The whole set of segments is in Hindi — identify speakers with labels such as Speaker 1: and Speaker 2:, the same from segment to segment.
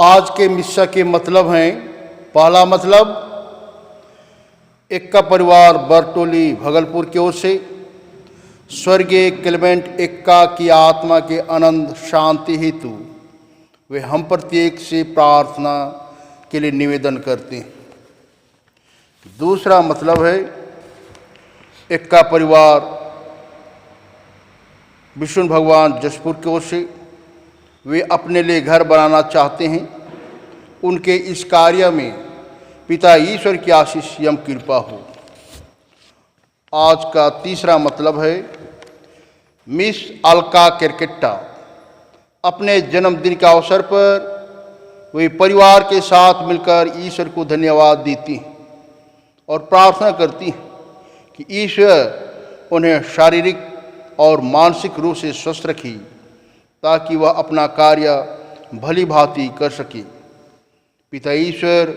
Speaker 1: आज के मिस्सा के मतलब हैं। पहला मतलब, एक्का परिवार बरटोली भगलपुर की ओर से स्वर्गीय क्लेमेंट एक्का की आत्मा के अनंत शांति हेतु वे हम प्रत्येक से प्रार्थना के लिए निवेदन करते हैं। दूसरा मतलब है, एक्का परिवार विष्णु भगवान जसपुर की ओर से वे अपने लिए घर बनाना चाहते हैं। उनके इस कार्य में पिता ईश्वर की आशीष एवं कृपा हो। आज का तीसरा मतलब है, मिस अलका केरकेट्टा अपने जन्मदिन के अवसर पर वे परिवार के साथ मिलकर ईश्वर को धन्यवाद देती हैं और प्रार्थना करती हैं कि ईश्वर उन्हें शारीरिक और मानसिक रूप से स्वस्थ रखे ताकि वह अपना कार्य भली भांति कर सके। पिता ईश्वर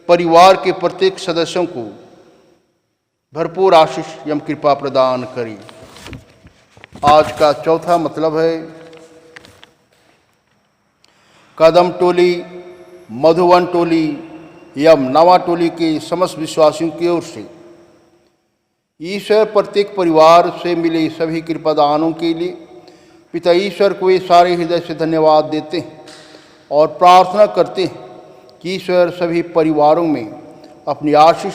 Speaker 1: परिवार के प्रत्येक सदस्यों को भरपूर आशीष एवं कृपा प्रदान करे। आज का चौथा मतलब है, कदम टोली, मधुवन टोली एवं नवा टोली के समस्त विश्वासियों की ओर से ईश्वर प्रत्येक परिवार से मिले सभी कृपादानों के लिए पिता ईश्वर को वे सारे हृदय से धन्यवाद देते हैं और प्रार्थना करते हैं कि ईश्वर सभी परिवारों में अपनी आशीष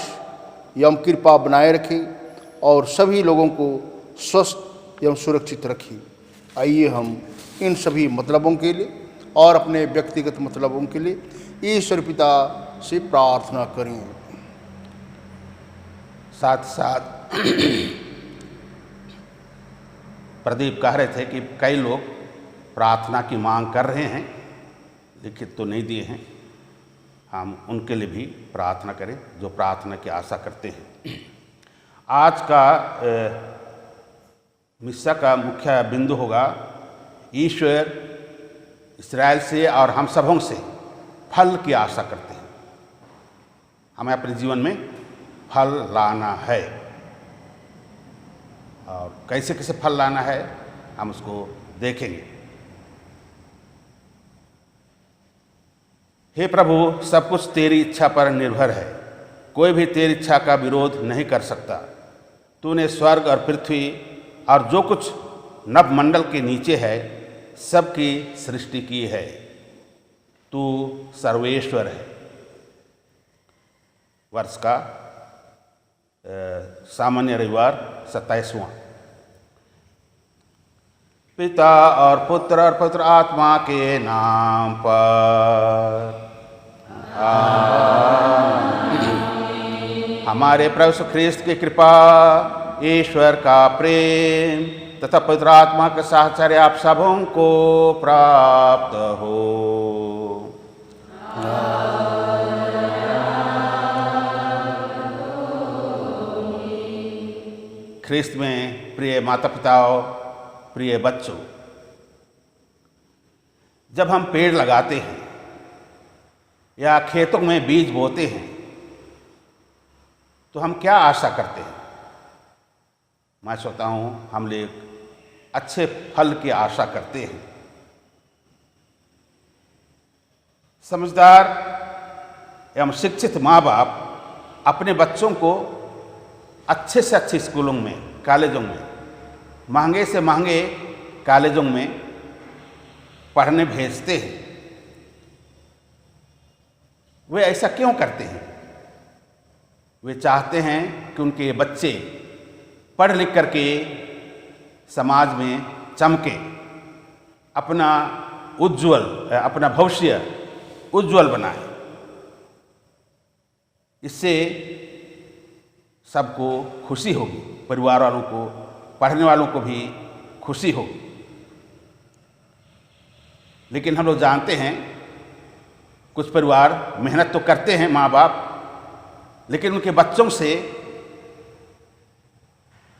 Speaker 1: एवं कृपा बनाए रखे और सभी लोगों को स्वस्थ एवं सुरक्षित रखे। आइए हम इन सभी मतलबों के लिए और अपने व्यक्तिगत मतलबों के लिए ईश्वर पिता से प्रार्थना करें।
Speaker 2: साथ साथ प्रदीप कह रहे थे कि कई लोग प्रार्थना की मांग कर रहे हैं, लिखित तो नहीं दिए हैं। हम उनके लिए भी प्रार्थना करें जो प्रार्थना की आशा करते हैं। आज का मिस्सा का मुख्य बिंदु होगा, ईश्वर इस्राएल से और हम सबों से फल की आशा करते हैं। हमें अपने जीवन में फल लाना है और कैसे कैसे फल लाना है हम उसको देखेंगे। हे प्रभु, सब कुछ तेरी इच्छा पर निर्भर है, कोई भी तेरी इच्छा का विरोध नहीं कर सकता। तूने स्वर्ग और पृथ्वी और जो कुछ नभमंडल के नीचे है सबकी सृष्टि की है। तू सर्वेश्वर है। वर्ष का सामान्य रविवार 27वां। पिता और पुत्र आत्मा के नाम पर आमीन। हमारे प्रभु यीशु ख्रीस्त की कृपा, ईश्वर का प्रेम तथा पवित्र आत्मा का साहचर्य आप सबों को प्राप्त हो। ख्रीस्त में प्रिय माता पिताओं, प्रिय बच्चों, जब हम पेड़ लगाते हैं या खेतों में बीज बोते हैं तो हम क्या आशा करते हैं? मैं सोचता हूँ हम लोग अच्छे फल की आशा करते हैं। समझदार एवं शिक्षित माँ बाप अपने बच्चों को अच्छे से अच्छे स्कूलों में, कॉलेजों में, महंगे से महंगे कॉलेजों में पढ़ने भेजते हैं। वे ऐसा क्यों करते हैं? वे चाहते हैं कि उनके बच्चे पढ़ लिख करके समाज में चमके, अपना भविष्य उज्जवल बनाए। इससे सबको खुशी होगी, परिवार वालों को, पढ़ने वालों को भी खुशी होगी। लेकिन हम लोग जानते हैं कुछ परिवार मेहनत तो करते हैं माँ बाप, लेकिन उनके बच्चों से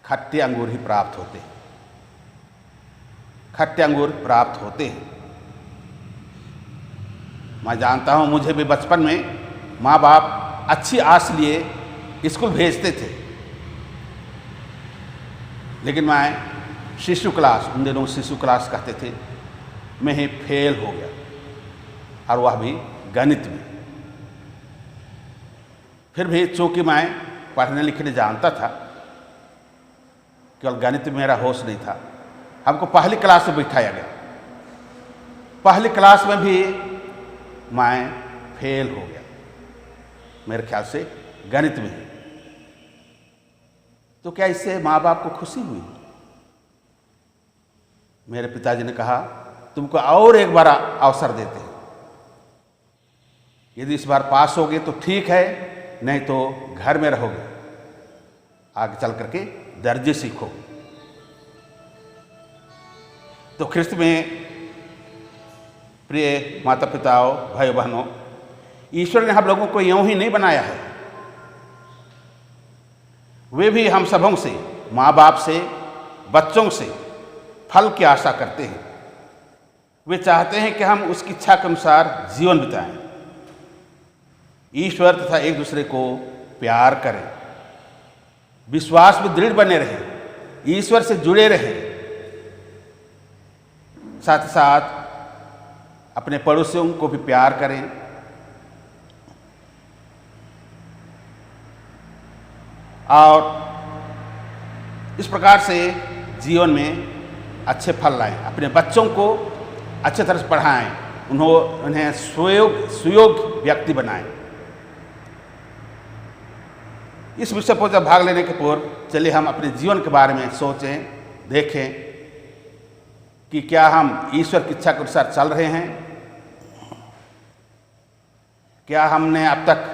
Speaker 2: खट्टे अंगूर ही प्राप्त होते हैं। खट्टे अंगूर प्राप्त होते हैं। मैं जानता हूँ, मुझे भी बचपन में माँ बाप अच्छी आस लिए स्कूल भेजते थे, लेकिन मैं शिशु क्लास, उन दिनों शिशु क्लास कहते थे, मैं ही फेल हो गया। और वह भी गणित में। फिर भी चूंकि मैं पढ़ने लिखने जानता था, केवल गणित में मेरा होश नहीं था। हमको पहली क्लास में बिठाया गया, पहली क्लास में भी मैं फेल हो गया, मेरे ख्याल से गणित में ही। तो क्या इससे माँ बाप को खुशी हुई? मेरे पिताजी ने कहा तुमको और एक बार अवसर देते हैं, यदि इस बार पास होगे तो ठीक है, नहीं तो घर में रहोगे, आगे चल करके दर्जे सीखो। तो ख्रिस्त में प्रिय माता पिताओं, भाइयों बहनों, ईश्वर ने हम लोगों को यूं ही नहीं बनाया है। वे भी हम सबों से, माँ बाप से, बच्चों से फल की आशा करते हैं। वे चाहते हैं कि हम उसकी इच्छा के अनुसार जीवन बिताएं, ईश्वर तथा एक दूसरे को प्यार करें, विश्वास में दृढ़ बने रहें, ईश्वर से जुड़े रहें, साथ ही साथ अपने पड़ोसियों को भी प्यार करें। और इस प्रकार से जीवन में अच्छे फल लाएं, अपने बच्चों को अच्छे तरह से पढ़ाएं, उन्हें सुयोग्य व्यक्ति बनाएं। इस विषय पर जब भाग लेने के पूर्व चलिए हम अपने जीवन के बारे में सोचें, देखें कि क्या हम ईश्वर की इच्छा के अनुसार चल रहे हैं। क्या हमने अब तक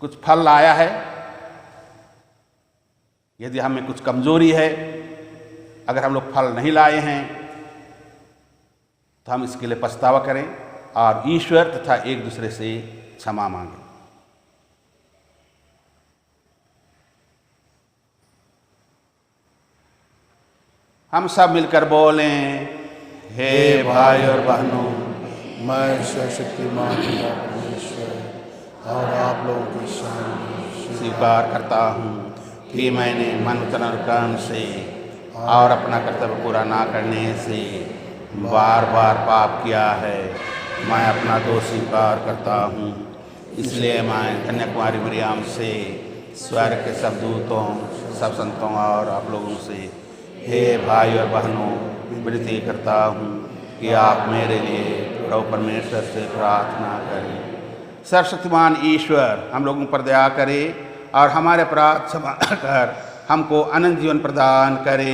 Speaker 2: कुछ फल लाया है? यदि हमें कुछ कमजोरी है, अगर हम लोग फल नहीं लाए हैं, तो हम इसके लिए पछतावा करें और ईश्वर तथा एक दूसरे से क्षमा मांगें। हम सब मिलकर बोलें, हे भाई और बहनों,
Speaker 1: मैं सर्वशक्तिमान पिता परमेश्वर और आप लोगों के सामने
Speaker 2: स्वीकार करता हूँ कि मैंने मन वचन और कर्म से और अपना कर्तव्य पूरा ना करने से बार बार पाप किया है। मैं अपना दोष स्वीकार करता हूँ। इसलिए मैं कन्याकुमारी मरियम से, स्वर्ग के सब दूतों, सब संतों और आप लोगों से, हे भाई और बहनों, विनती करता हूँ कि आप मेरे लिए प्रभु परमेश्वर से प्रार्थना करें। सर्वशक्तिमान ईश्वर हम लोगों पर दया करे और हमारे अपराध क्षमा कर हमको अनंत जीवन प्रदान करे।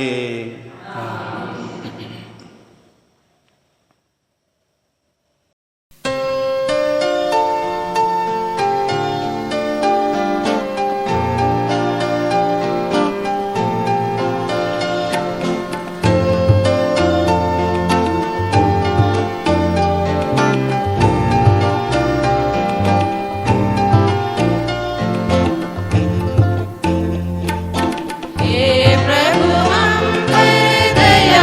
Speaker 3: हे प्रभु हम पर दया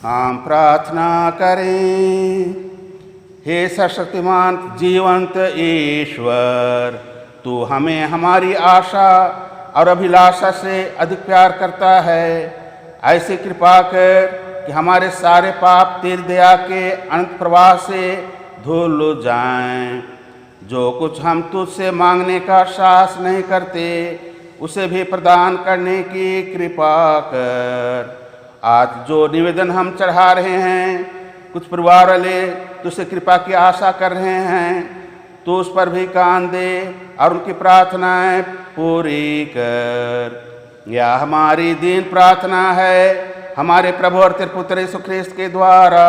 Speaker 2: हम प्रार्थना करें। हे सर्वशक्तिमान जीवंत ईश्वर, तू हमें हमारी आशा और अभिलाषा से अधिक प्यार करता है। ऐसी कृपा कर कि हमारे सारे पाप तेरी दया के अनंत प्रवाह से धुल जाएं। जो कुछ हम तुझसे मांगने का साहस नहीं करते, उसे भी प्रदान करने की कृपा कर। आज जो निवेदन हम चढ़ा रहे हैं, कुछ परिवार वाले तुझसे कृपा की आशा कर रहे हैं, तो उस पर भी कान दे और उनकी प्रार्थनाएं पूरी कर। यह हमारी दीन प्रार्थना है हमारे प्रभु और तेरे पुत्र यीशु ख्रीस्त के द्वारा,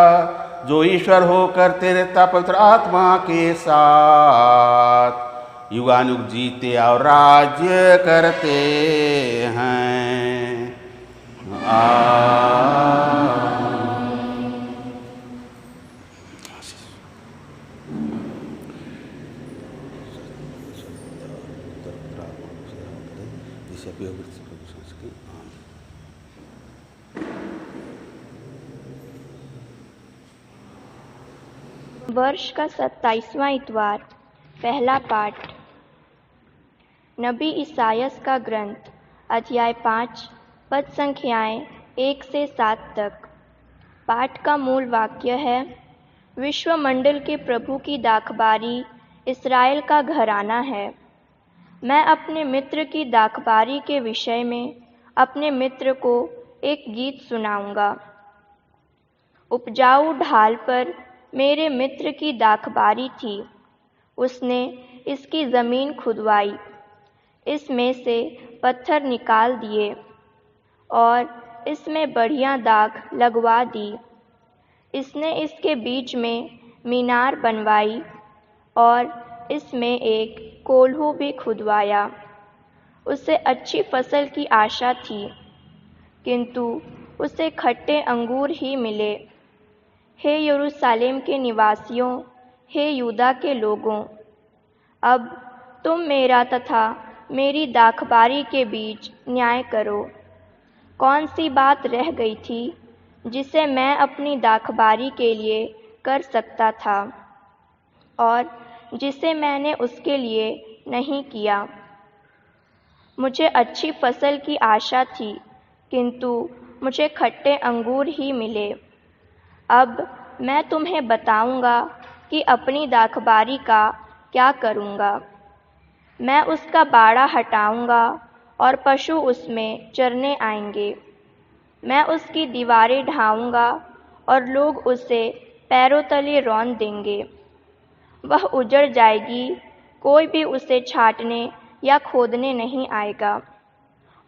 Speaker 2: जो ईश्वर होकर तेरे पवित्र आत्मा के साथ युगानुग जीते और राज्य करते हैं।
Speaker 3: वर्ष का 27वां इतवार। पहला पाठ नबी ईसायास का ग्रंथ, अध्याय 5, पद संख्याएं 1 से 7 तक। पाठ का मूल वाक्य है, विश्वमंडल के प्रभु की दाखबारी इस्राएल का घराना है। मैं अपने मित्र की दाखबारी के विषय में अपने मित्र को एक गीत सुनाऊंगा। उपजाऊ ढाल पर मेरे मित्र की दाखबारी थी। उसने इसकी ज़मीन खुदवाई, इसमें से पत्थर निकाल दिए और इसमें बढ़िया दाग लगवा दी। इसने इसके बीच में मीनार बनवाई और इसमें एक कोल्हू भी खुदवाया। उसे अच्छी फसल की आशा थी, किंतु उसे खट्टे अंगूर ही मिले। हे यरूशलेम के निवासियों, हे यूदा के लोगों, अब तुम मेरा तथा मेरी दाखबारी के बीच न्याय करो। कौन सी बात रह गई थी जिसे मैं अपनी दाखबारी के लिए कर सकता था और जिसे मैंने उसके लिए नहीं किया? मुझे अच्छी फसल की आशा थी, किंतु मुझे खट्टे अंगूर ही मिले। अब मैं तुम्हें बताऊंगा कि अपनी दाखबारी का क्या करूंगा। मैं उसका बाड़ा हटाऊंगा और पशु उसमें चरने आएंगे। मैं उसकी दीवारें ढाऊंगा और लोग उसे पैरों तले रौंद देंगे। वह उजड़ जाएगी, कोई भी उसे छाटने या खोदने नहीं आएगा,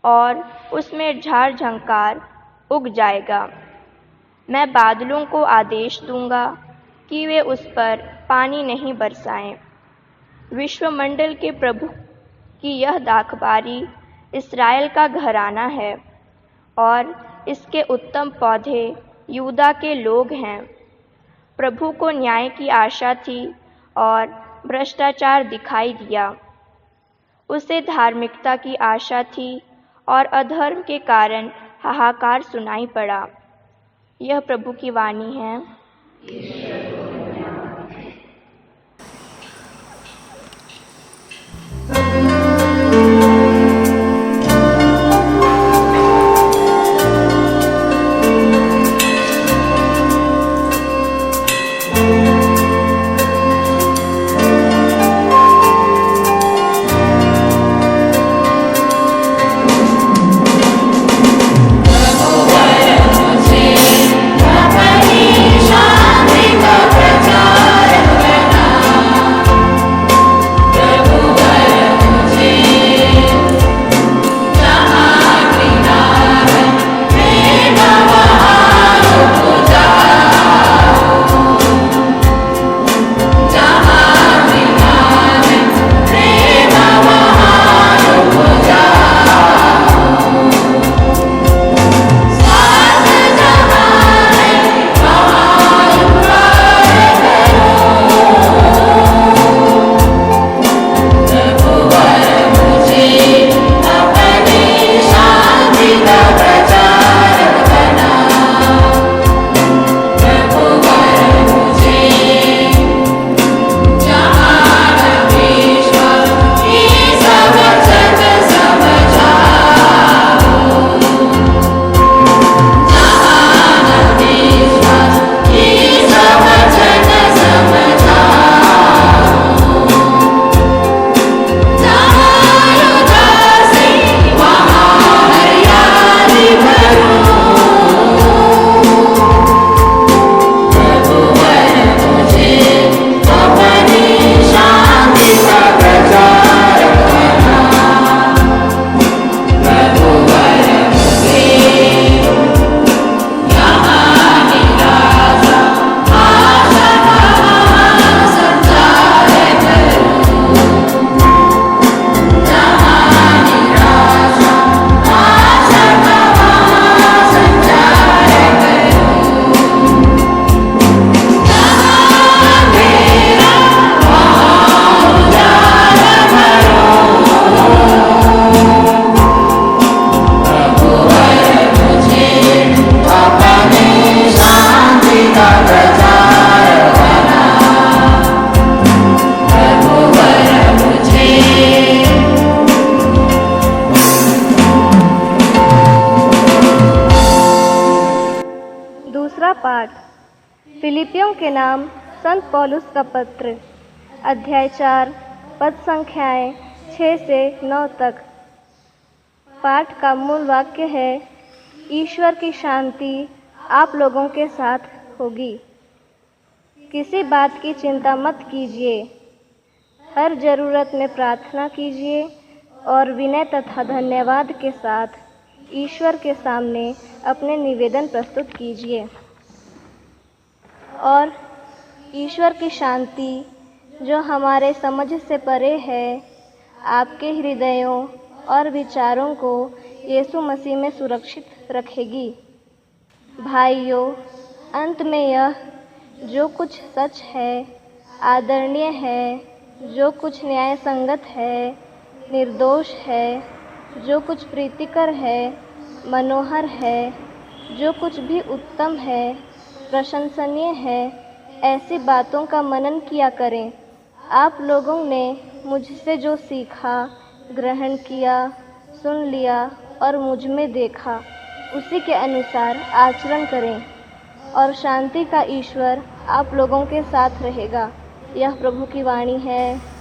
Speaker 3: और उसमें झाड़ झंकार उग जाएगा। मैं बादलों को आदेश दूंगा कि वे उस पर पानी नहीं बरसाएं। विश्वमंडल के प्रभु की यह दाखबारी इस्राएल का घराना है और इसके उत्तम पौधे यूदा के लोग हैं। प्रभु को न्याय की आशा थी और भ्रष्टाचार दिखाई दिया। उसे धार्मिकता की आशा थी और अधर्म के कारण हाहाकार सुनाई पड़ा। यह प्रभु की वाणी है।
Speaker 4: शांति दूसरा पाठ फिलिपियों के नाम संत पौलुस का पत्र, अध्याय 4, पद संख्याएं 6 से 9 तक। पाठ का मूल वाक्य है, ईश्वर की शांति आप लोगों के साथ होगी। किसी बात की चिंता मत कीजिए, हर जरूरत में प्रार्थना कीजिए और विनय तथा धन्यवाद के साथ ईश्वर के सामने अपने निवेदन प्रस्तुत कीजिए। और ईश्वर की शांति जो हमारे समझ से परे है, आपके हृदयों और विचारों को यीशु मसीह में सुरक्षित रखेगी। भाइयों, अंत में यह जो कुछ सच है, आदरणीय है, जो कुछ न्याय संगत है, निर्दोष है, जो कुछ प्रीतिकर है, मनोहर है, जो कुछ भी उत्तम है, प्रशंसनीय है, ऐसी बातों का मनन किया करें। आप लोगों ने मुझसे जो सीखा, ग्रहण किया, सुन लिया और मुझ में देखा, उसी के अनुसार आचरण करें और शांति का ईश्वर आप लोगों के साथ रहेगा। यह प्रभु की वाणी है।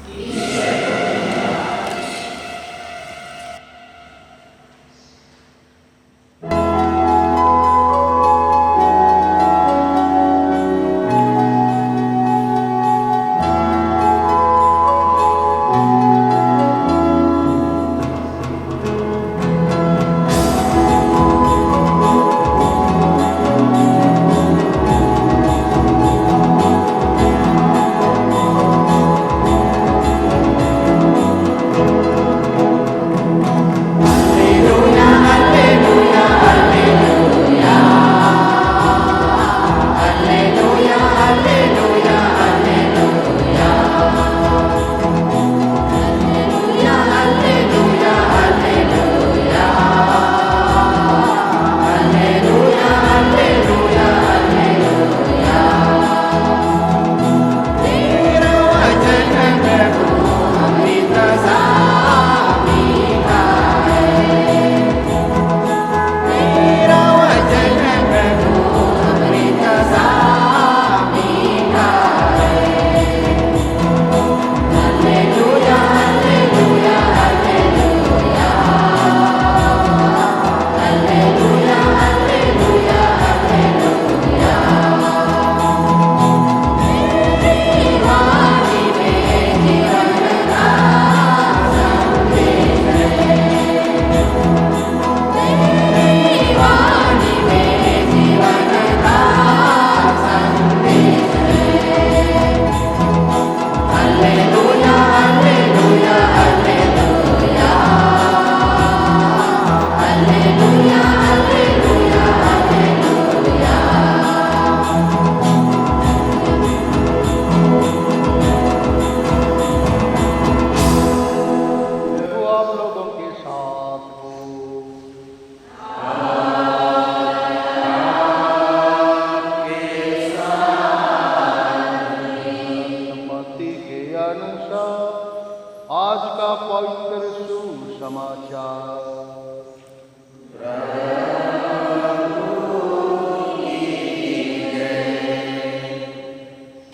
Speaker 1: आज का पवित्र सुसमाचार।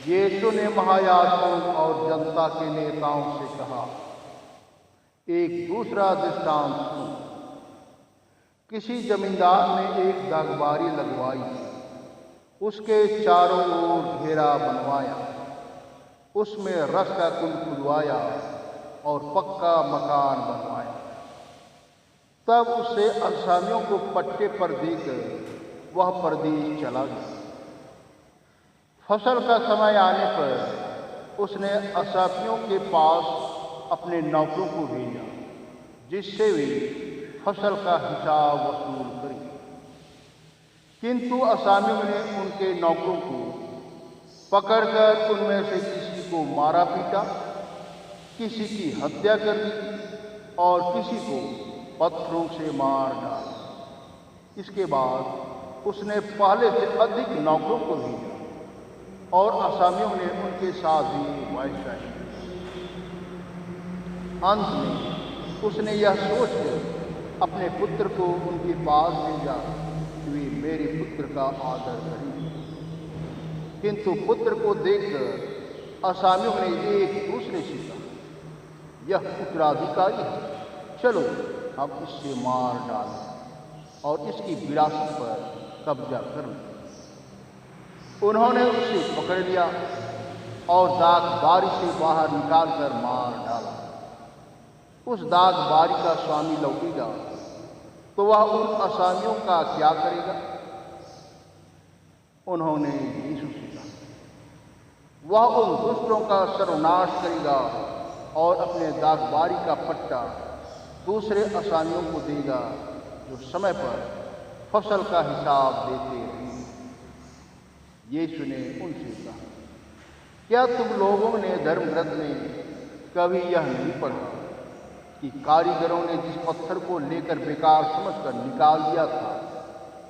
Speaker 1: यीशु ने महायाजकों और जनता के नेताओं से कहा, एक दूसरा दृष्टांत सुनो। किसी जमींदार ने एक दागबारी लगवाई, उसके चारों ओर घेरा बनवाया, उसमें रस का कुंड खुदवाया और पक्का मकान बनवाया। तब उसे असामियों को पट्टे पर देकर वह परदेश चला गया। फसल का समय आने पर उसने असामियों के पास अपने नौकरों को भेजा, जिससे वे फसल का हिसाब वसूल करें। किंतु असामियों ने उनके नौकरों को पकड़कर उनमें से किसी को मारा पीटा, किसी की हत्या कर दी और किसी को पत्थरों से मार डाला। इसके बाद उसने पहले से अधिक नौकरों को भेजा और असामियों ने उनके साथ भी वैसा ही। अंत में उसने यह सोचकर अपने पुत्र को उनके पास भेजा कि वे मेरे पुत्र का आदर करेंगे। किंतु पुत्र को देखकर असामियों ने एक दूसरे से कहा, यह उत्तराधिकारी है, चलो हम इससे मार डालें और इसकी विरासत पर कब्जा कर लें। उन्होंने उसे पकड़ लिया और दाग बारी से बाहर निकालकर मार डाला। उस दाग बारी का स्वामी लौटेगा तो वह उन असामियों का क्या करेगा? उन्होंने यीशु से कहा, वह उन दुष्टों का सर्वनाश करेगा और अपने दागबारी का पट्टा दूसरे असामियों को देगा जो समय पर फसल का हिसाब देते रहेंगे। यीशु ने उनसे कहा, क्या तुम लोगों ने धर्मग्रंथ में कभी यह नहीं पढ़ा कि कारीगरों ने जिस पत्थर को लेकर बेकार समझकर निकाल दिया था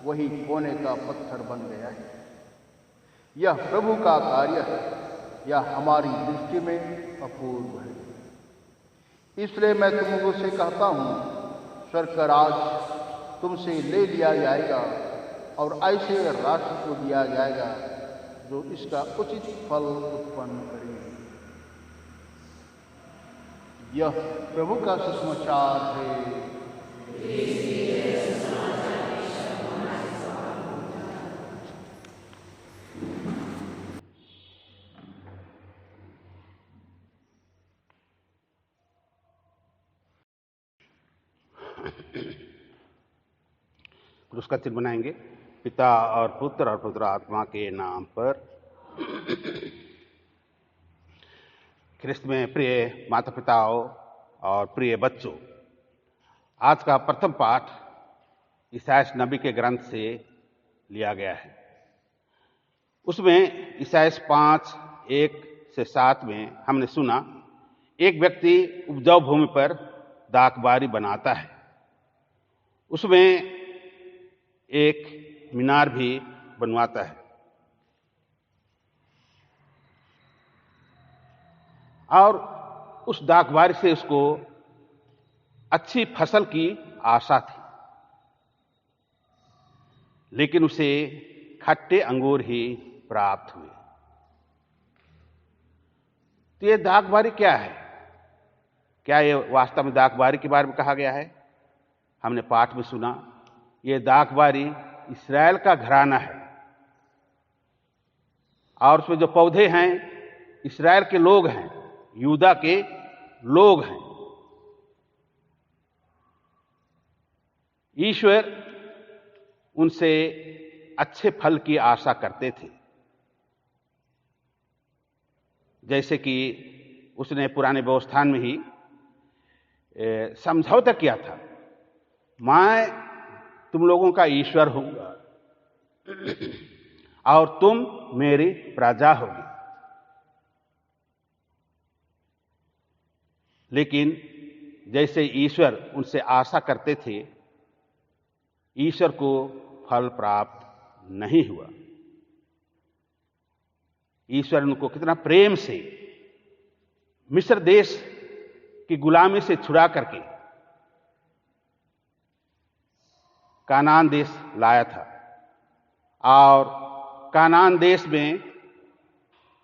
Speaker 1: वही कोने का पत्थर बन गया है? यह प्रभु का कार्य है, यह हमारी दृष्टि में अपूर्व है। इसलिए मैं तुम लोगों से कहता हूँ, स्वर्ग का राज तुमसे ले लिया जाएगा और ऐसे राष्ट्र को दिया जाएगा जो इसका उचित फल उत्पन्न करेंगे। यह प्रभु का सुसमाचार है।
Speaker 2: क्रूस का चिन्ह बनाएंगे। पिता और पुत्र आत्मा के नाम पर। ख्रिस्त में प्रिय माता पिताओं और प्रिय बच्चों, आज का प्रथम पाठ ईसायास नबी के ग्रंथ से लिया गया है। उसमें ईसायास 5:1-7 में हमने सुना, एक व्यक्ति उपजाऊ भूमि पर दाखबारी बनाता है, उसमें एक मीनार भी बनवाता है और उस दाखबारी से उसको अच्छी फसल की आशा थी, लेकिन उसे खट्टे अंगूर ही प्राप्त हुए। तो ये दाखबारी क्या है? क्या ये वास्तव में दाखबारी के बारे में कहा गया है? हमने पाठ में सुना, ये दाखबारी इस्राएल का घराना है और उसमें जो पौधे हैं इस्राएल के लोग हैं, यूदा के लोग हैं। ईश्वर उनसे अच्छे फल की आशा करते थे, जैसे कि उसने पुराने व्यवस्थान में ही समझौता किया था, मैं तुम लोगों का ईश्वर होऊंगा और तुम मेरी प्रजा होगी। लेकिन जैसे ईश्वर उनसे आशा करते थे, ईश्वर को फल प्राप्त नहीं हुआ। ईश्वर उनको कितना प्रेम से मिस्र देश की गुलामी से छुड़ा करके कानान देश लाया था और कानान देश में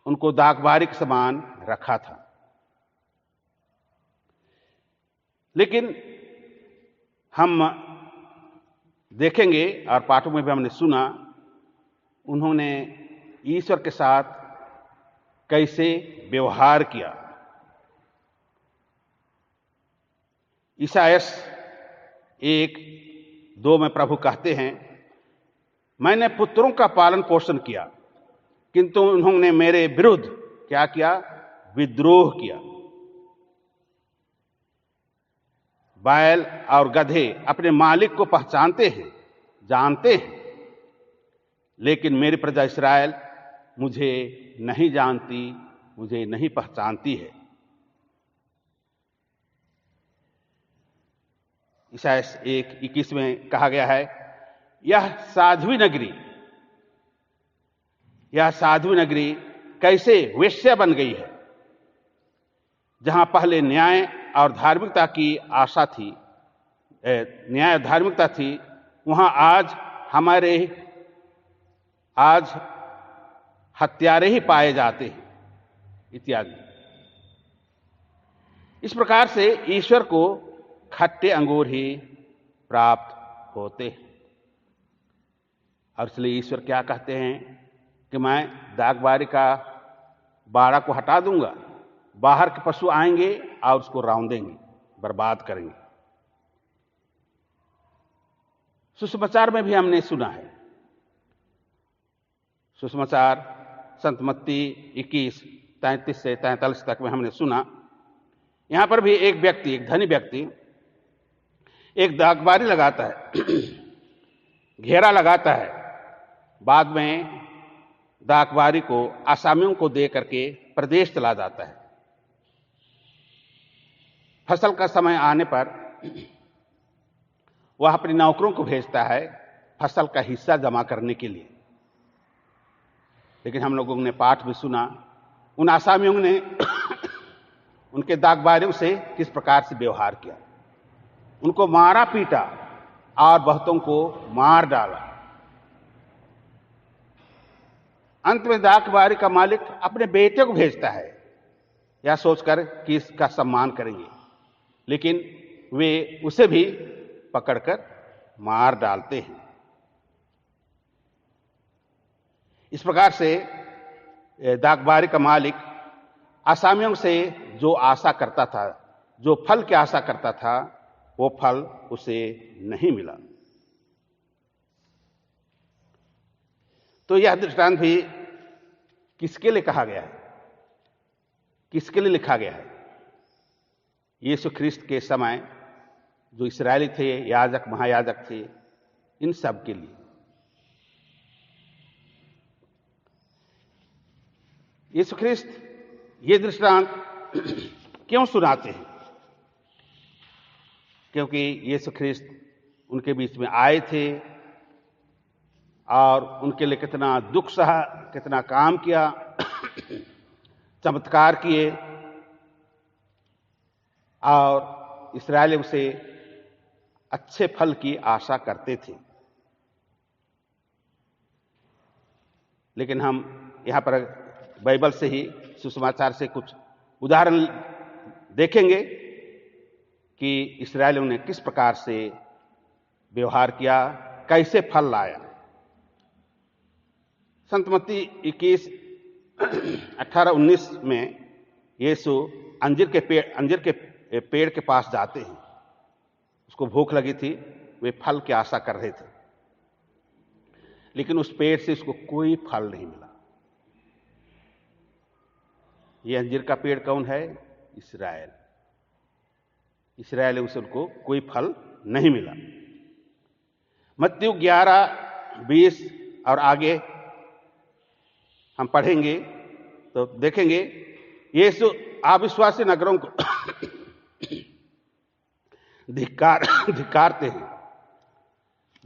Speaker 2: उनको दाखबारी के समान रखा था। लेकिन हम देखेंगे और पाठों में भी हमने सुना, उन्होंने ईश्वर के साथ कैसे व्यवहार किया। ईसायास 1:2 में प्रभु कहते हैं, मैंने पुत्रों का पालन पोषण किया, किंतु उन्होंने मेरे विरुद्ध क्या किया? विद्रोह किया। बैल और गधे अपने मालिक को पहचानते हैं, जानते हैं, लेकिन मेरी प्रजा इस्राएल मुझे नहीं जानती, मुझे नहीं पहचानती है। ईसायास 1:21 में कहा गया है, यह साध्वी नगरी कैसे वेश्या बन गई है। जहां पहले न्याय और धार्मिकता की आशा थी, न्याय और धार्मिकता थी, वहां आज हमारे आज हत्यारे ही पाए जाते हैं इत्यादि। इस प्रकार से ईश्वर को खट्टे अंगूर ही प्राप्त होते हैं। और इसलिए ईश्वर क्या कहते हैं कि मैं दागबारी का बाड़ा को हटा दूंगा, बाहर के पशु आएंगे और उसको रौंदेंगे, बर्बाद करेंगे। सुसमाचार में भी हमने सुना है, सुसमाचार संत मत्ती 21:33 से 43 तक में हमने सुना। यहां पर भी एक व्यक्ति, एक धनी व्यक्ति एक दागबारी लगाता है, घेरा लगाता है, बाद में दागबारी को आसामियों को दे करके प्रदेश चला जाता है। फसल का समय आने पर वह अपने नौकरों को भेजता है फसल का हिस्सा जमा करने के लिए। लेकिन हम लोगों ने पाठ भी सुना, उन आसामियों ने उनके दागबारियों से किस प्रकार से व्यवहार किया, उनको मारा पीटा और बहुतों को मार डाला। अंत में दागबारी का मालिक अपने बेटे को भेजता है यह सोचकर कि इसका सम्मान करेंगे, लेकिन वे उसे भी पकड़कर मार डालते हैं। इस प्रकार से दागबारी का मालिक आसामियों से जो आशा करता था, जो फल की आशा करता था, वो फल उसे नहीं मिला। तो यह दृष्टांत भी किसके लिए कहा गया है, किसके लिए लिखा गया है? यीशु ख्रिस्त के समय जो इस्राएली थे, याजक महायाजक थे, इन सब के लिए। यीशु ख्रिस्त ये दृष्टांत क्यों सुनाते हैं? क्योंकि यीशु ख्रिस्त उनके बीच में आए थे और उनके लिए कितना दुख सहा, कितना काम किया, चमत्कार किए, और इस्राएली उसे अच्छे फल की आशा करते थे। लेकिन हम यहां पर बाइबल से ही, सुसमाचार से कुछ उदाहरण देखेंगे कि इस्राएलियों ने किस प्रकार से व्यवहार किया, कैसे फल लाया। संत मत्ती 21:18-19 में यीशु अंजीर के पेड़ के पास जाते हैं। उसको भूख लगी थी, वे फल की आशा कर रहे थे, लेकिन उस पेड़ से उसको कोई फल नहीं मिला। ये अंजीर का पेड़ कौन है? इस्राएल। इस्राएल से उनको कोई फल नहीं मिला। मत्ती 11:20 और आगे हम पढ़ेंगे तो देखेंगे यीशु अविश्वासी नगरों को धिक्कारते हैं।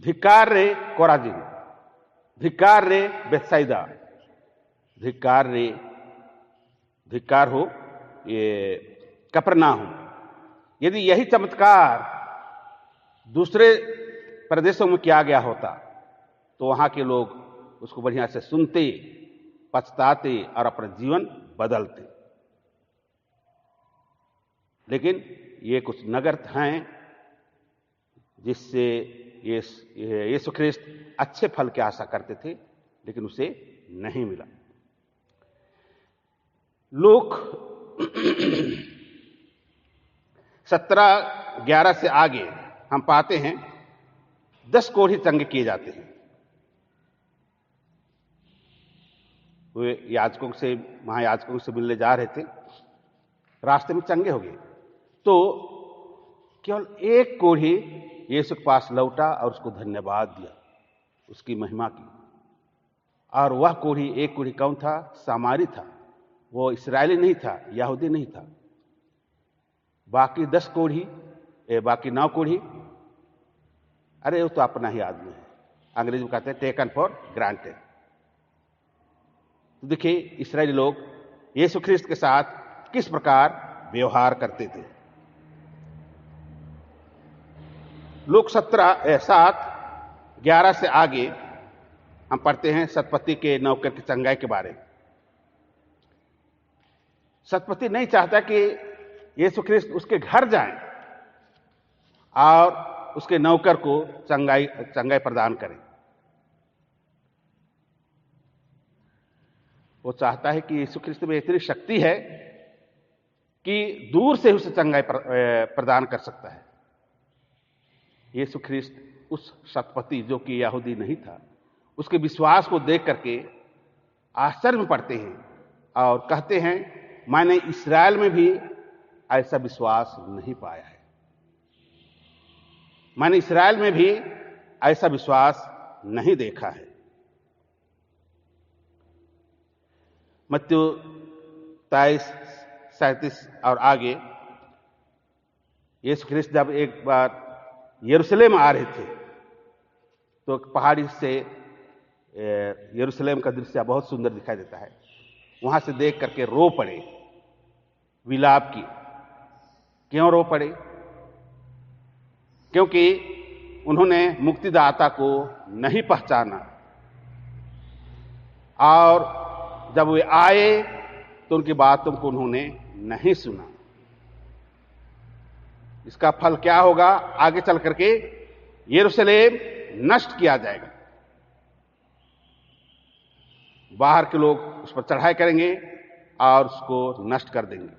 Speaker 2: धिक्कार रे कोराजिन, धिक्कार रे बेतसैदा, धिक्कार हो ये कफरनाहूम। यदि यही चमत्कार दूसरे प्रदेशों में किया गया होता तो वहां के लोग उसको बढ़िया से सुनते, पछताते और अपना जीवन बदलते। लेकिन ये कुछ नगर हैं जिससे यीशु ख्रिस्त अच्छे फल की आशा करते थे, लेकिन उसे नहीं मिला। लूक 17:11 से आगे हम पाते हैं 10 कोढ़ी चंगे किए जाते हैं। वे याजकों से, महायाजकों से मिलने जा रहे थे, रास्ते में चंगे हो गए। तो केवल एक कोढ़ी यीशु के पास लौटा और उसको धन्यवाद दिया, उसकी महिमा की। और वह कोढ़ी, एक कोढ़ी कौन था? सामारी था। वो इस्राएली नहीं था, यहूदी नहीं था। बाकी 10 कोढ़ी, बाकी 9 कोढ़ी, अरे वो तो अपना ही आदमी है। अंग्रेजी में कहते हैं टेकन फॉर ग्रांटेड। तो देखिए इस्राएली लोग यीशु ख्रिस्त के साथ किस प्रकार व्यवहार करते थे। लूक 7 11 से आगे हम पढ़ते हैं सतपति के नौकर की चंगाई के बारे में। सतपति नहीं चाहता कि यीशु ख्रिस्त उसके घर जाएं और उसके नौकर को चंगाई प्रदान करें। वो चाहता है कि यीशु ख्रिस्त में इतनी शक्ति है कि दूर से उसे चंगाई प्रदान कर सकता है। यीशु ख्रिस्त उस सतपति जो कि यहूदी नहीं था, उसके विश्वास को देख करके आश्चर्य में पड़ते हैं और कहते हैं, मैंने इस्राएल में भी ऐसा विश्वास नहीं पाया है। मैंने इस्राएल में भी ऐसा विश्वास नहीं देखा है। मत्ती 23:37 और आगे, यीशु ख्रिस्त जब एक बार यरूशलेम आ रहे थे तो पहाड़ी से यरूशलेम का दृश्य बहुत सुंदर दिखाई देता है। वहां से देख करके रो पड़े, विलाप की। क्यों रो पड़े? क्योंकि उन्होंने मुक्तिदाता को नहीं पहचाना और जब वे आए तो उनकी बातों को उन्होंने नहीं सुना। इसका फल क्या होगा? आगे चल करके यरूशलेम नष्ट किया जाएगा। बाहर के लोग उस पर चढ़ाई करेंगे और उसको नष्ट कर देंगे।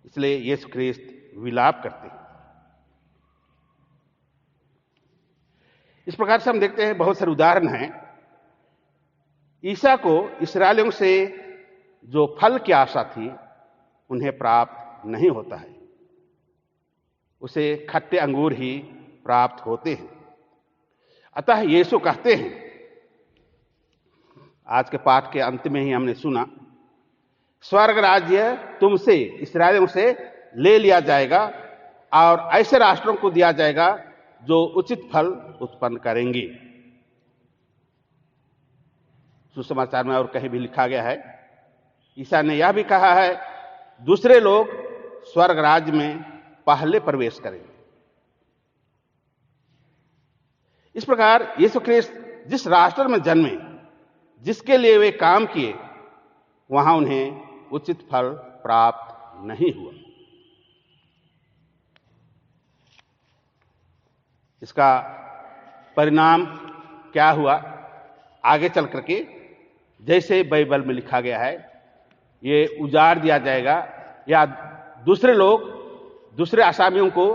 Speaker 2: इसलिए यीशु ख्रिस्त विलाप करते हैं। इस प्रकार से हम देखते हैं बहुत सारे उदाहरण हैं। ईसा को इस्राएलियों से जो फल की आशा थी उन्हें प्राप्त नहीं होता है, उसे खट्टे अंगूर ही प्राप्त होते हैं। अतः यीशु कहते हैं, आज के पाठ के अंत में ही हमने सुना, स्वर्ग राज्य तुमसे, इस्राएलियों से ले लिया जाएगा और ऐसे राष्ट्रों को दिया जाएगा जो उचित फल उत्पन्न करेंगे। सुसमाचार में और कहीं भी लिखा गया है, ईसा ने यह भी कहा है, दूसरे लोग स्वर्ग राज्य में पहले प्रवेश करेंगे। इस प्रकार यीशु ख्रिस्त जिस राष्ट्र में जन्मे, जिसके लिए वे काम किए, वहां उन्हें उचित फल प्राप्त नहीं हुआ। इसका परिणाम क्या हुआ? आगे चल करके जैसे बाइबल में लिखा गया है, ये उजाड़ दिया जाएगा या दूसरे लोग, दूसरे आसामियों को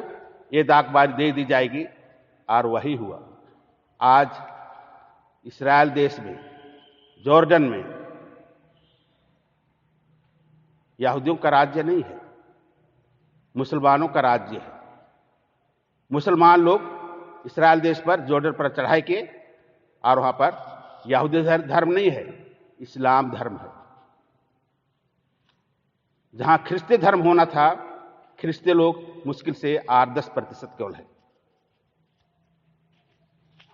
Speaker 2: ये दागबारी दे दी जाएगी। और वही हुआ। आज इस्राएल देश में, जॉर्डन में यहूदियों का राज्य नहीं है, मुसलमानों का राज्य है। मुसलमान लोग इस्राएल देश पर, जॉर्डन पर चढ़ाई किए और वहां पर यहूदी धर्म नहीं है, इस्लाम धर्म है। जहां ख्रिस्ती धर्म होना था, ख्रिस्ती लोग मुश्किल से 8-10% केवल है।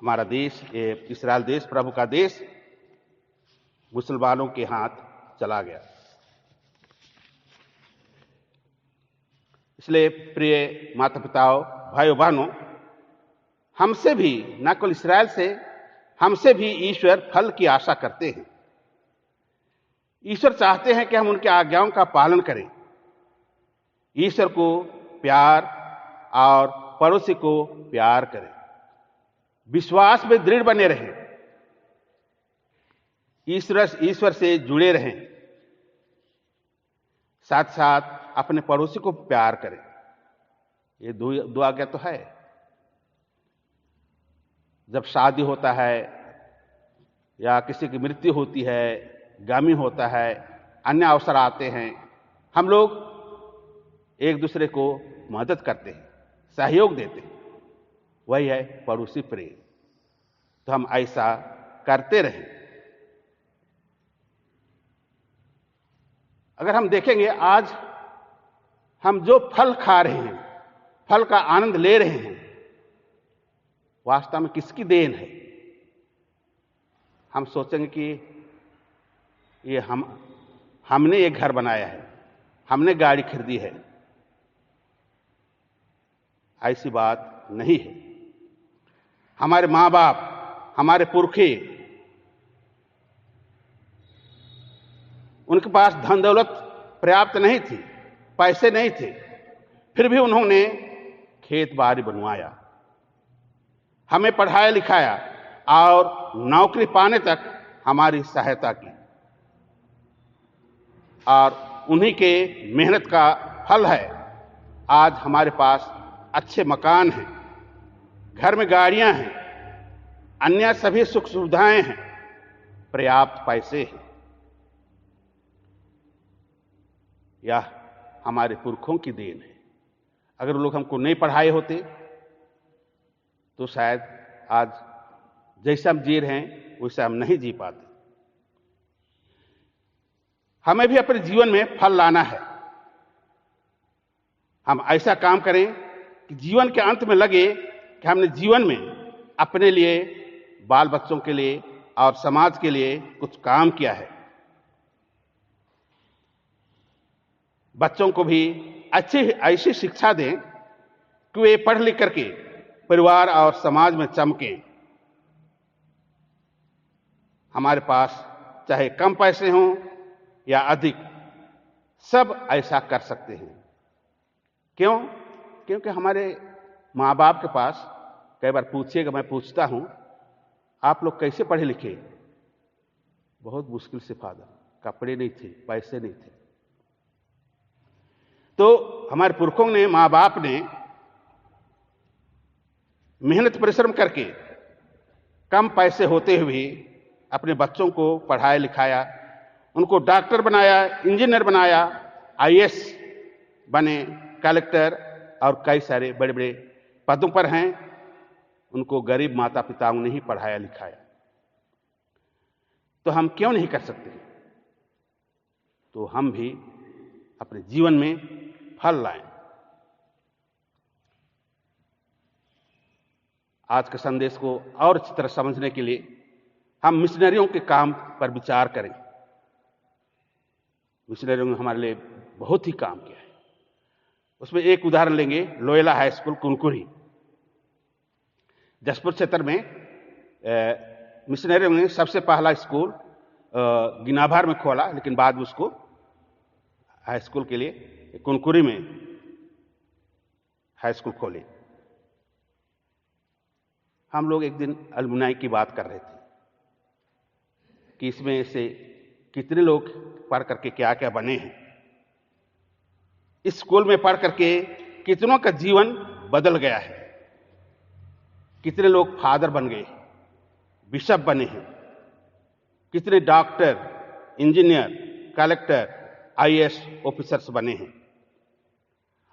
Speaker 2: हमारा देश, ये इस्राएल देश, प्रभु का देश, मुसलमानों के हाथ चला गया। इसलिए प्रिय माता पिताओं, भाइयों बहनों, हमसे भी, न केवल इस्राएल से, हमसे भी ईश्वर फल की आशा करते हैं। ईश्वर चाहते हैं कि हम उनकी आज्ञाओं का पालन करें, ईश्वर को प्यार और पड़ोसी को प्यार करें, विश्वास में दृढ़ बने रहें, ईश्वर से जुड़े रहें, साथ साथ अपने पड़ोसी को प्यार करें। ये दो आज्ञा तो है। जब शादी होता है या किसी की मृत्यु होती है, गामी होता है, अन्य अवसर आते हैं, हम लोग एक दूसरे को मदद करते हैं, सहयोग देते हैं। वही है पड़ोसी प्रेम। तो हम ऐसा करते रहें। अगर हम देखेंगे, आज हम जो फल खा रहे हैं, फल का आनंद ले रहे हैं, वास्तव में किसकी देन है? हम सोचेंगे कि ये हमने ये घर बनाया है, हमने गाड़ी खरीदी है। ऐसी बात नहीं है। हमारे माँ बाप, हमारे पुरखे, उनके पास धन दौलत पर्याप्त नहीं थी, पैसे नहीं थे, फिर भी उन्होंने खेत बाड़ी बनवाया, हमें पढ़ाया लिखाया और नौकरी पाने तक हमारी सहायता की। और उन्हीं के मेहनत का फल है आज हमारे पास अच्छे मकान हैं, घर में गाड़ियां हैं, अन्य सभी सुख सुविधाएं हैं, पर्याप्त पैसे हैं। यह हमारे पुरखों की देन है। अगर वो लोग हमको नहीं पढ़ाए होते तो शायद आज जैसे हम जी रहे हैं वैसे हम नहीं जी पाते। हमें भी अपने जीवन में फल लाना है। हम ऐसा काम करें कि जीवन के अंत में लगे कि हमने जीवन में अपने लिए, बाल बच्चों के लिए और समाज के लिए कुछ काम किया है। बच्चों को भी अच्छी ऐसी शिक्षा दें कि वे पढ़ लिख करके परिवार और समाज में चमकें। हमारे पास चाहे कम पैसे हों या अधिक, सब ऐसा कर सकते हैं। क्यों? क्योंकि हमारे माँ बाप के पास कई बार पूछिएगा, मैं पूछता हूं, आप लोग कैसे पढ़े लिखे? बहुत मुश्किल से फादर, कपड़े नहीं थे, पैसे नहीं थे। तो हमारे पुरखों ने, माँ बाप ने मेहनत परिश्रम करके कम पैसे होते हुए अपने बच्चों को पढ़ाया लिखाया, उनको डॉक्टर बनाया, इंजीनियर बनाया, आईएएस बने, कलेक्टर और कई सारे बड़े बड़े पदों पर हैं। उनको गरीब माता पिताओं ने ही पढ़ाया लिखाया। तो हम क्यों नहीं कर सकते? तो हम भी अपने जीवन में फल लाएं। आज के संदेश को और अच्छी तरह समझने के लिए हम मिशनरियों के काम पर विचार करें। मिशनरियों ने हमारे लिए बहुत ही काम किया है। उसमें एक उदाहरण लेंगे, Loyola high school Kunkuri, Jashpur क्षेत्र में। मिशनरियों ने सबसे पहला स्कूल गिनाभार में खोला, लेकिन बाद में उसको हाई स्कूल के लिए कुनकुरी में हाई स्कूल खोले। हम लोग एक दिन अलमुनाई की बात कर रहे थे कि इसमें से कितने लोग पढ़ करके क्या क्या बने हैं। इस स्कूल में पढ़ करके कितनों का जीवन बदल गया है। कितने लोग फादर बन गए, बिशप बने हैं, कितने doctor, engineer, collector, IAS officers बने हैं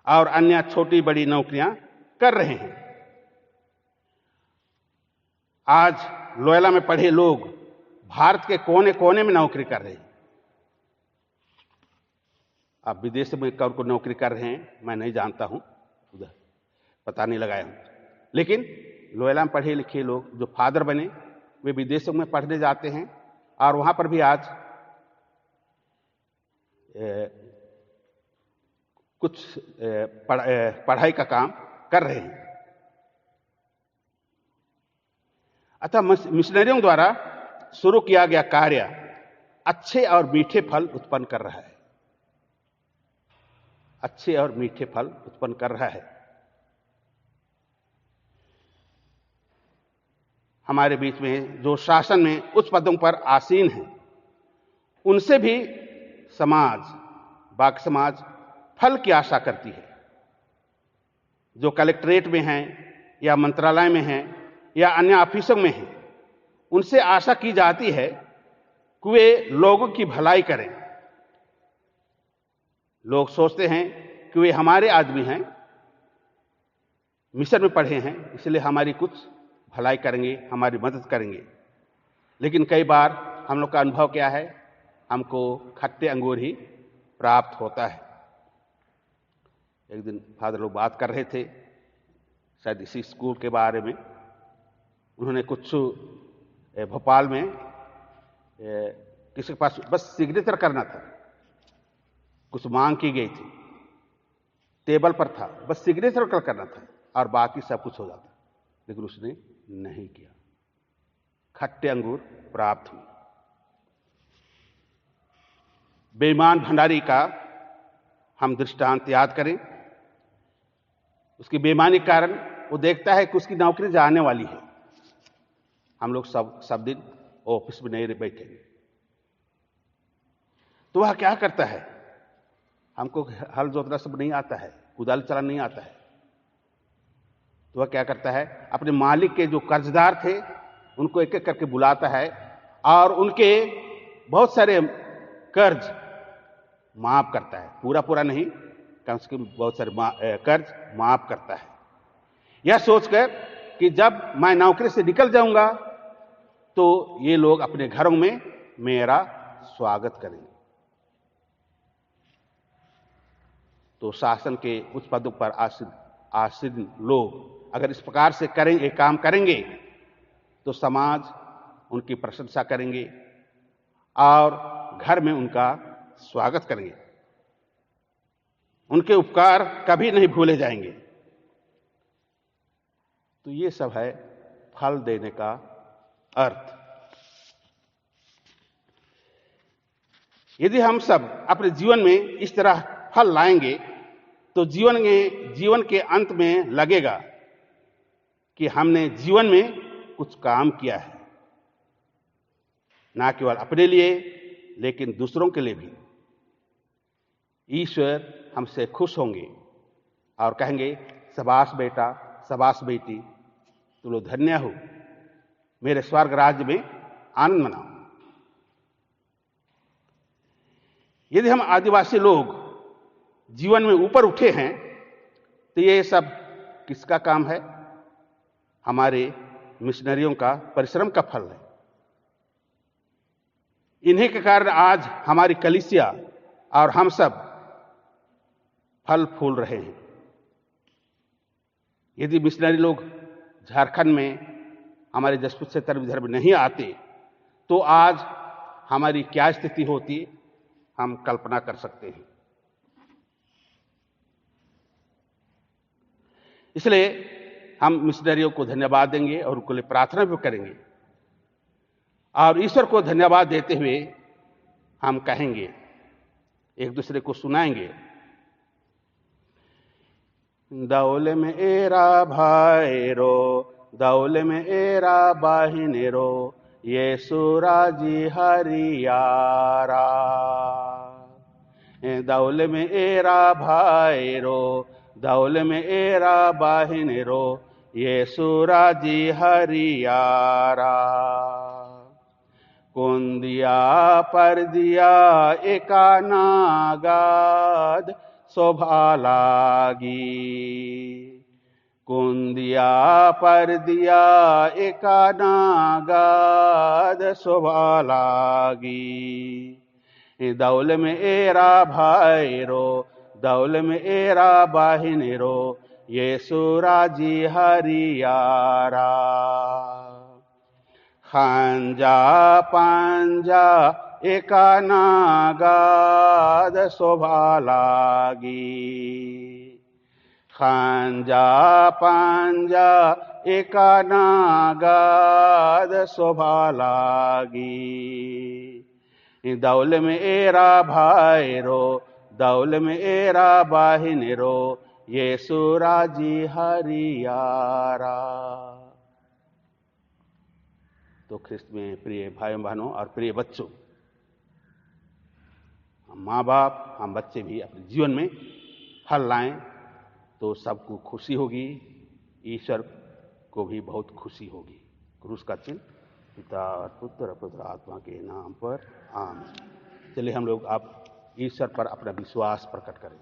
Speaker 2: और अन्य छोटी बड़ी नौकरियां कर रहे हैं। आज लोयला में पढ़े लोग भारत के कोने कोने में नौकरी कर रहे हैं। आप विदेश में कौन को नौकरी कर रहे हैं मैं नहीं जानता हूं, उधर पता नहीं लगाया हूं, लेकिन लोयला में पढ़े लिखे लोग जो फादर बने वे विदेशों में पढ़ने जाते हैं और वहां पर भी आज कुछ पढ़ाई का काम कर रहे हैं। अतः मिशनरियों द्वारा शुरू किया गया कार्य अच्छे और मीठे फल उत्पन्न कर रहा है। अच्छे और मीठे फल उत्पन्न कर रहा है। हमारे बीच में जो शासन में उच्च पदों पर आसीन हैं, उनसे भी समाज, बाकी समाज फल की आशा करती है। जो कलेक्ट्रेट में हैं या मंत्रालय में हैं या अन्य ऑफिसों में हैं, उनसे आशा की जाती है कि वे लोगों की भलाई करें। लोग सोचते हैं कि वे हमारे आदमी हैं, मिशन में पढ़े हैं, इसलिए हमारी कुछ भलाई करेंगे, हमारी मदद करेंगे। लेकिन कई बार हम लोग का अनुभव क्या है, हमको खट्टे अंगूर ही प्राप्त होता है। एक दिन फादर लोग बात कर रहे थे शायद इसी स्कूल के बारे में। उन्होंने कुछ भोपाल में किसी के पास बस सिग्नेचर करना था, कुछ मांग की गई थी, टेबल पर था, बस सिग्नेचर करना था और बाकी सब कुछ हो जाता, लेकिन उसने नहीं किया। खट्टे अंगूर प्राप्त हुए। बेईमान भंडारी का हम दृष्टांत याद करें। उसकी बेईमानी के कारण वो देखता है कि उसकी नौकरी जाने वाली है। हम लोग सब दिन ऑफिस में नहीं बैठेंगे, तो वह क्या करता है? हमको हल जोतना सब नहीं आता है, कुदाल चलाना नहीं आता है, तो वह क्या करता है? अपने मालिक के जो कर्जदार थे उनको एक एक करके बुलाता है और उनके बहुत सारे कर्ज माफ करता है। पूरा पूरा नहीं, कम से कम बहुत सारे कर्ज माफ करता है, यह सोचकर कि जब मैं नौकरी से निकल जाऊंगा तो ये लोग अपने घरों में मेरा स्वागत करेंगे। तो शासन के उच्च पदों पर आसीन लोग अगर इस प्रकार से करेंगे, काम करेंगे, तो समाज उनकी प्रशंसा करेंगे और घर में उनका स्वागत करेंगे। उनके उपकार कभी नहीं भूले जाएंगे। तो ये सब है फल देने का अर्थ। यदि हम सब अपने जीवन में इस तरह फल लाएंगे तो जीवन के अंत में लगेगा कि हमने जीवन में कुछ काम किया है, ना केवल अपने लिए लेकिन दूसरों के लिए भी। ईश्वर हमसे खुश होंगे और कहेंगे, शाबाश बेटा, शाबाश बेटी, तुम लोग धन्य हो, मेरे स्वर्ग राज्य में आनंद मनाओ। यदि हम आदिवासी लोग जीवन में ऊपर उठे हैं तो ये सब किसका काम है? हमारे मिशनरियों का परिश्रम का फल है। इन्हीं के कारण आज हमारी कलीसिया और हम सब फल फूल रहे हैं। यदि मिशनरी लोग झारखंड में हमारे जसपुर क्षेत्र विदर्भ नहीं आते तो आज हमारी क्या स्थिति होती, हम कल्पना कर सकते हैं। इसलिए हम मिशनरियों को धन्यवाद देंगे और उनके लिए प्रार्थना भी करेंगे और ईश्वर को धन्यवाद देते हुए हम कहेंगे, एक दूसरे को सुनाएंगे, दौले में एरा भाईरो, दौले में एरा बाहिनेरो, येसु राजी हरियारा। दौले में एरा भाईरो, दौले में एरा बाहिनेरो, येसु राजी हरियारा। कुंदिया पर दिया एका नागाद शोभा लागी, कुंदिया पर दिया एका नागाद शोभा लागी। दौल में एरा भाईरो, दौल में एरा बाहिनेरो, येसु राजी हरियारा। खांजा पांजा एका नागाद शोभा लागी, खांजा पांजा एका नागाद शोभा लागी। दौल में एरा भाईरो, दौल में एरा बाहिनेरो, येसु राजी हरियारा। तो ख्रिस्त में प्रिय भाइयों बहनों और प्रिय बच्चों, हम माँ बाप, हम बच्चे भी अपने जीवन में फल लाएं तो सबको खुशी होगी, ईश्वर को भी बहुत खुशी होगी। क्रूस का चिन्ह पिता और पुत्र और पवित्र आत्मा के नाम पर आमीन। चलिए हम लोग आप ईश्वर पर अपना विश्वास प्रकट करें।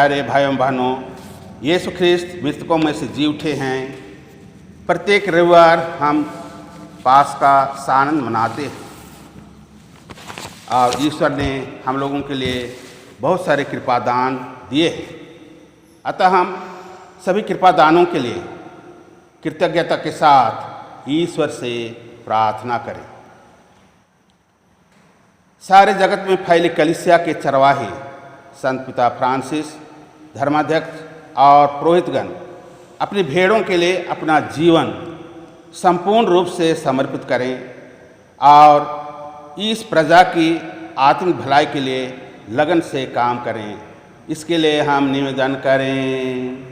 Speaker 2: प्यारे भाइयों बहनों, यीशु ख्रिस्त मृतकों में से जी उठे हैं। प्रत्येक रविवार हम पास का आनंद मनाते हैं और ईश्वर ने हम लोगों के लिए बहुत सारे कृपादान दिए हैं। अतः हम सभी कृपादानों के लिए कृतज्ञता के साथ ईश्वर से प्रार्थना करें। सारे जगत में फैली कलीसिया के चरवाहे संत पिता फ्रांसिस, धर्माध्यक्ष और पुरोहितगण अपनी भेड़ों के लिए अपना जीवन संपूर्ण रूप से समर्पित करें और इस प्रजा की आत्मिक भलाई के लिए लगन से काम करें। इसके लिए हम निवेदन करें।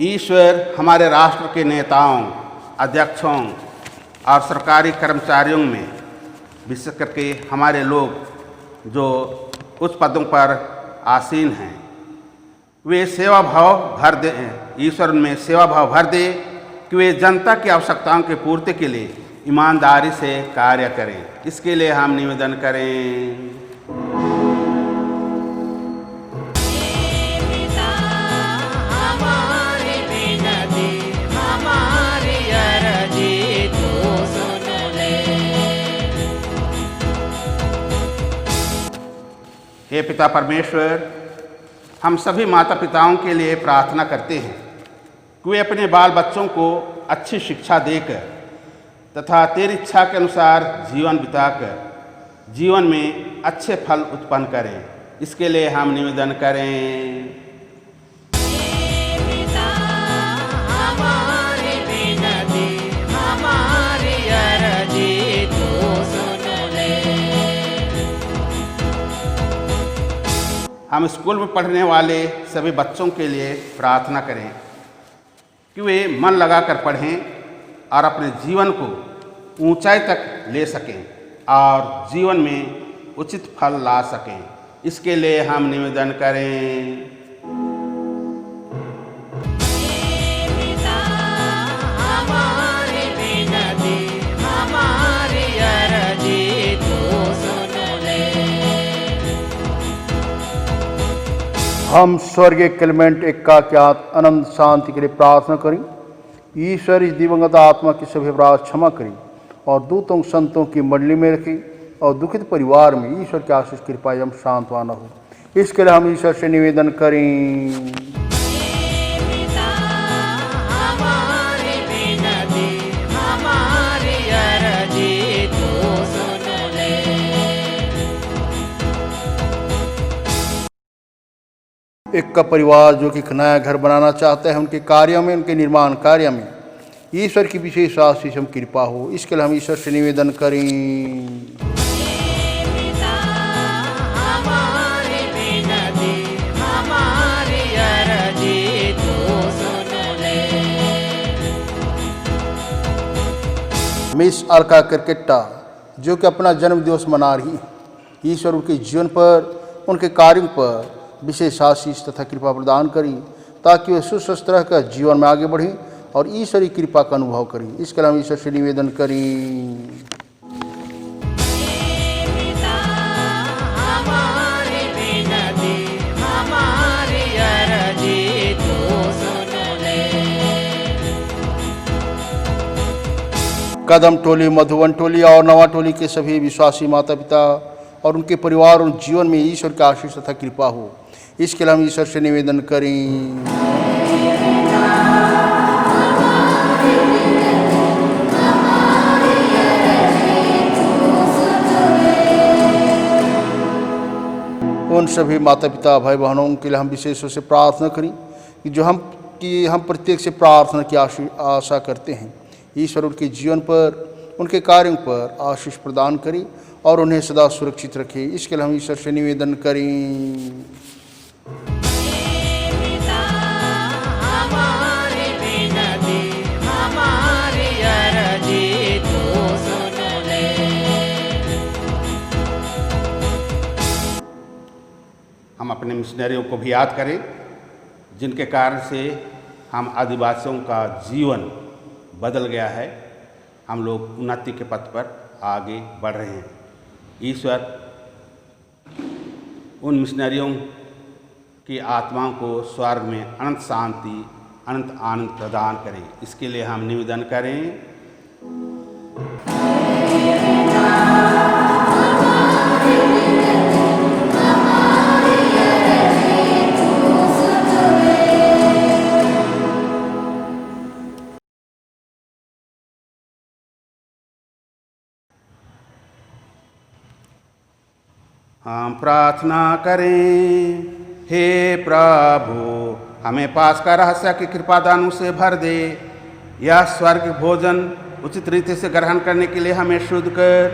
Speaker 2: ईश्वर हमारे राष्ट्र के नेताओं, अध्यक्षों और सरकारी कर्मचारियों में, विशेष करके हमारे लोग जो उच्च पदों पर आसीन हैं, वे सेवा भाव भर दे। ईश्वर उनमें सेवा भाव भर दे कि वे जनता की आवश्यकताओं की पूर्ति के लिए ईमानदारी से कार्य करें। इसके लिए हम निवेदन करें। हे पिता परमेश्वर, हम सभी माता पिताओं के लिए प्रार्थना करते हैं कि वे अपने बाल बच्चों को अच्छी शिक्षा देकर तथा तेरी इच्छा के अनुसार जीवन बिताकर जीवन में अच्छे फल उत्पन्न करें। इसके लिए हम निवेदन करें। हम स्कूल में पढ़ने वाले सभी बच्चों के लिए प्रार्थना करें कि वे मन लगाकर पढ़ें और अपने जीवन को ऊंचाई तक ले सकें और जीवन में उचित फल ला सकें। इसके लिए हम निवेदन करें।
Speaker 1: हम स्वर्गीय क्लेमेंट एक्का के अनंत शांति के लिए प्रार्थना करें। ईश्वर इस दिवंगत आत्मा की सभी अपराध क्षमा करें और दूतों संतों की मंडली में रखें और दुखित परिवार में ईश्वर की आशीष कृपा एवं सांत्वना हो। इसके लिए हम ईश्वर से निवेदन करें। एक का परिवार जो कि एक नया घर बनाना चाहता है, उनके कार्यों में, उनके निर्माण कार्य में ईश्वर की विशेष आशीष एवं कृपा हो। इसके लिए हम ईश्वर से निवेदन करें। मिस अलका करकेट्टा जो कि अपना जन्म दिवस मना रही है, ईश्वर उनके जीवन पर, उनके कार्यों पर विशेष आशीष तथा कृपा प्रदान करी ताकि वे सुस्वस्थ रहकर जीवन में आगे बढ़ें और ईश्वरी कृपा का अनुभव करें। इसके लिए हम ईश्वर से निवेदन करें। कदम टोली, मधुवन टोली और नवा टोली के सभी विश्वासी माता पिता और उनके परिवार और जीवन में ईश्वर की आशीष तथा कृपा हो। इसके लिए हम ईश्वर से निवेदन करें। उन सभी माता पिता भाई बहनों के लिए हम विशेष रूप से प्रार्थना करें कि हम प्रत्येक से प्रार्थना की आशा करते हैं। ईश्वर उनके जीवन पर, उनके कार्यों पर आशीष प्रदान करें और उन्हें सदा सुरक्षित रखे। इसके लिए हम ईश्वर से निवेदन करें।
Speaker 2: हम अपने मिशनरियों को भी याद करें जिनके कारण से हम आदिवासियों का जीवन बदल गया है। हम लोग उन्नति के पथ पर आगे बढ़ रहे हैं। ईश्वर उन मिशनरियों की आत्माओं को स्वर्ग में अनंत शांति, अनंत आनंद प्रदान करें। इसके लिए हम निवेदन करें। हम प्रार्थना करें। हे प्रभु, हमें पास का रहस्य की कृपा दानों से भर दे। यह स्वर्ग भोजन उचित रीति से ग्रहण करने के लिए हमें शुद्ध कर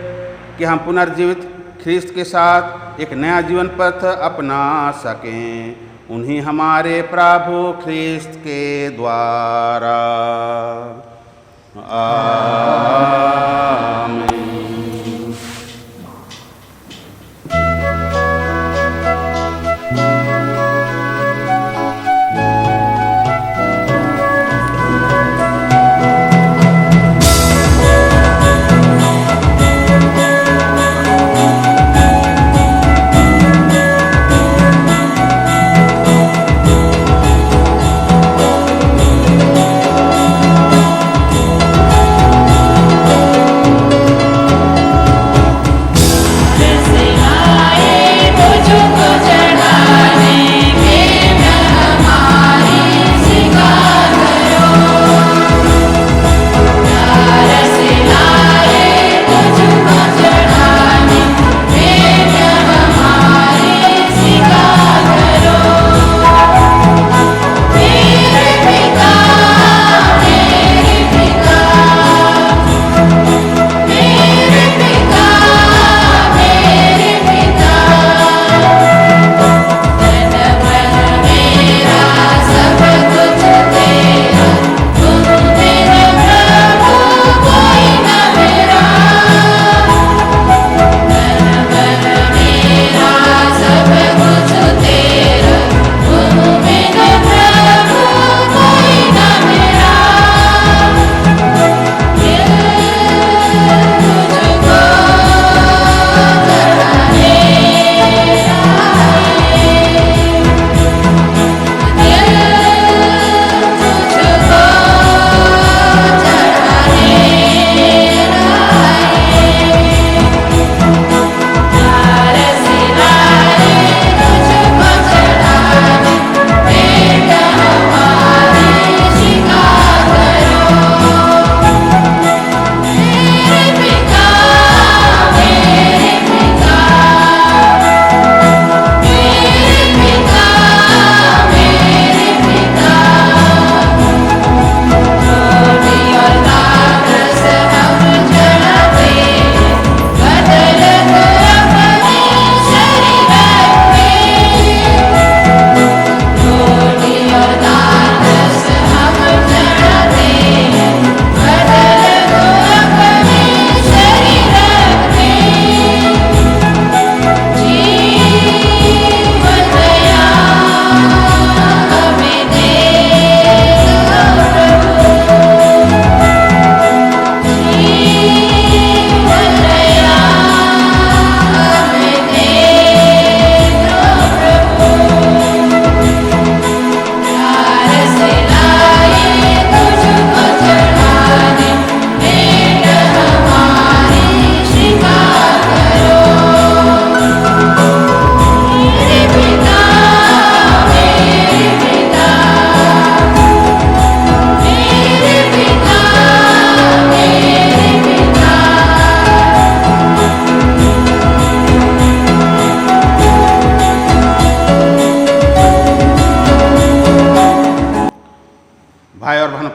Speaker 2: कि हम पुनर्जीवित ख्रिस्त के साथ एक नया जीवन पथ अपना सकें। उन्हीं हमारे प्रभु ख्रिस्त के द्वारा। आमीन।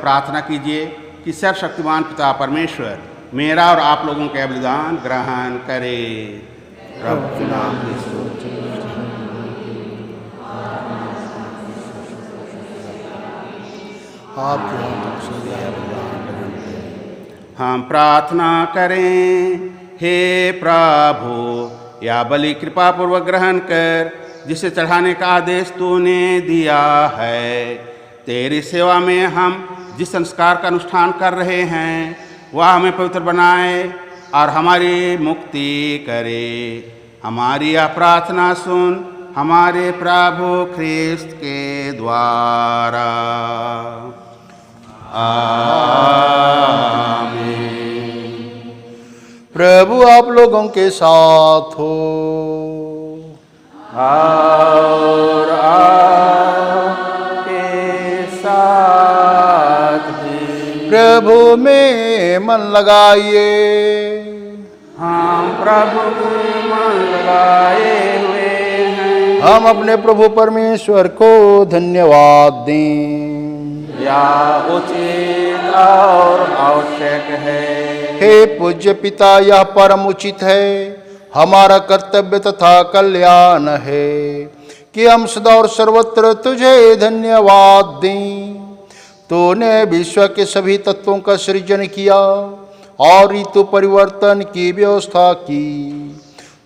Speaker 2: प्रार्थना कीजिए कि सर्वशक्तिमान पिता परमेश्वर मेरा और आप लोगों के बलिदान ग्रहण करे। प्रभु के नाम की स्तुति।
Speaker 1: आपके हाथों से यह बलिदान ग्रहण करें।
Speaker 2: हम प्रार्थना करें। हे प्रभु, या बलि कृपा पूर्वक ग्रहण कर, जिसे चढ़ाने का आदेश तूने दिया है। तेरी सेवा में हम जिस संस्कार का अनुष्ठान कर रहे हैं वह हमें पवित्र बनाए और हमारी मुक्ति करे। हमारी यह प्रार्थना सुन, हमारे प्रभु ख्रिस्त के द्वारा। आमीन।
Speaker 1: प्रभु आप लोगों के साथ हो
Speaker 2: और आपके साथ भी।
Speaker 1: प्रभु में मन लगाइए।
Speaker 2: हम प्रभु में मन लगाए हुए हैं।
Speaker 1: हम अपने प्रभु परमेश्वर को धन्यवाद दें।
Speaker 2: या उचित और आवश्यक है।
Speaker 1: हे पूज्य पिता, यह परम उचित है, हमारा कर्तव्य तथा कल्याण है कि हम सदा और सर्वत्र तुझे धन्यवाद दें। तूने विश्व के सभी तत्वों का सृजन किया और ऋतु परिवर्तन की व्यवस्था की।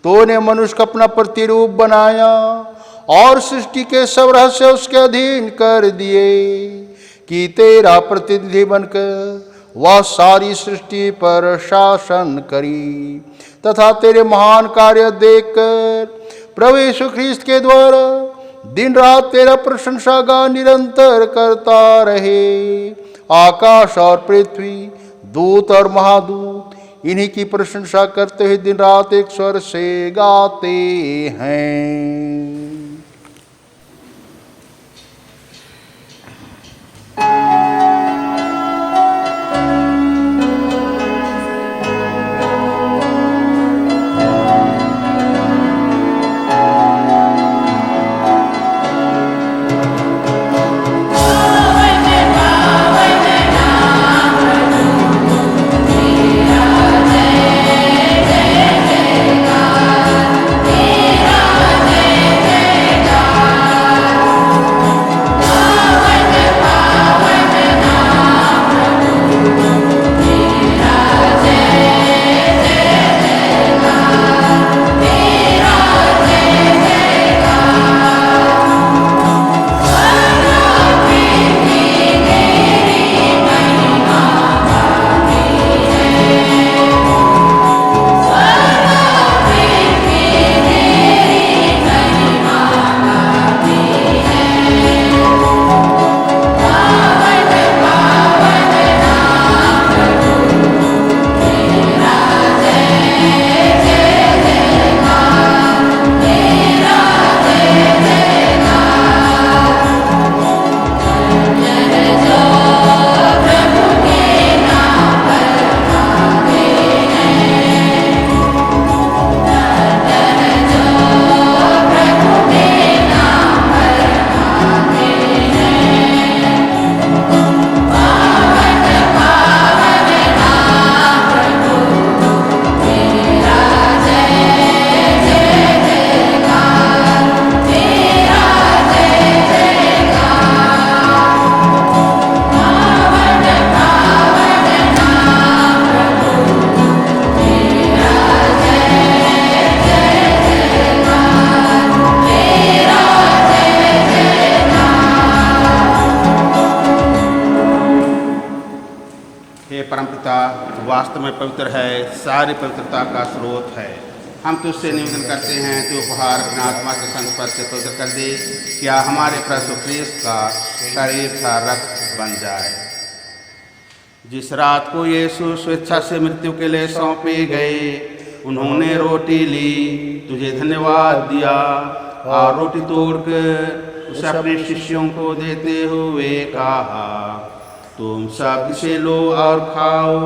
Speaker 1: तूने मनुष्य को अपना प्रतिरूप बनाया और सृष्टि के सब रहस्य उसके अधीन कर दिए कि तेरा प्रतिनिधि बनकर वह सारी सृष्टि पर शासन करी तथा तेरे महान कार्य देखकर प्रभु यीशु ख्रीस्त के द्वारा दिन रात तेरा प्रशंसा गान निरंतर करता रहे। आकाश और पृथ्वी, दूत और महादूत इन्हीं की प्रशंसा करते हुए दिन रात एक स्वर से गाते हैं।
Speaker 2: परमपिता वास्तव में पवित्र है, सारी पवित्रता का स्रोत है। हम तुझसे निवेदन करते हैं कि उपहार अपनी आत्मा के संस्पर्श से पवित्र कर दे, क्या हमारे प्रभु ख्रीस्त का शरीर का रक्त बन जाए। जिस रात को यीशु स्वेच्छा से मृत्यु के लिए सौंपे गए, उन्होंने रोटी ली, तुझे धन्यवाद दिया और रोटी तोड़कर उसे अपने शिष्यों को देते हुए कहा, तुम सब इसे लो और खाओ,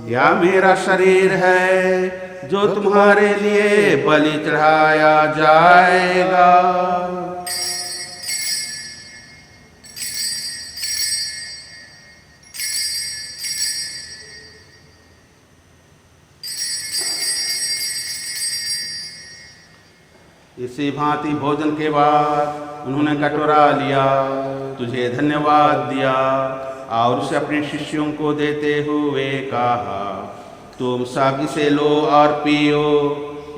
Speaker 2: यह मेरा शरीर है जो तुम्हारे लिए बलि चढ़ाया जाएगा। इसी भांति भोजन के बाद उन्होंने कटोरा लिया, तुझे धन्यवाद दिया और उसे अपने शिष्यों को देते हुए कहा, तुम सब इसे लो और पियो,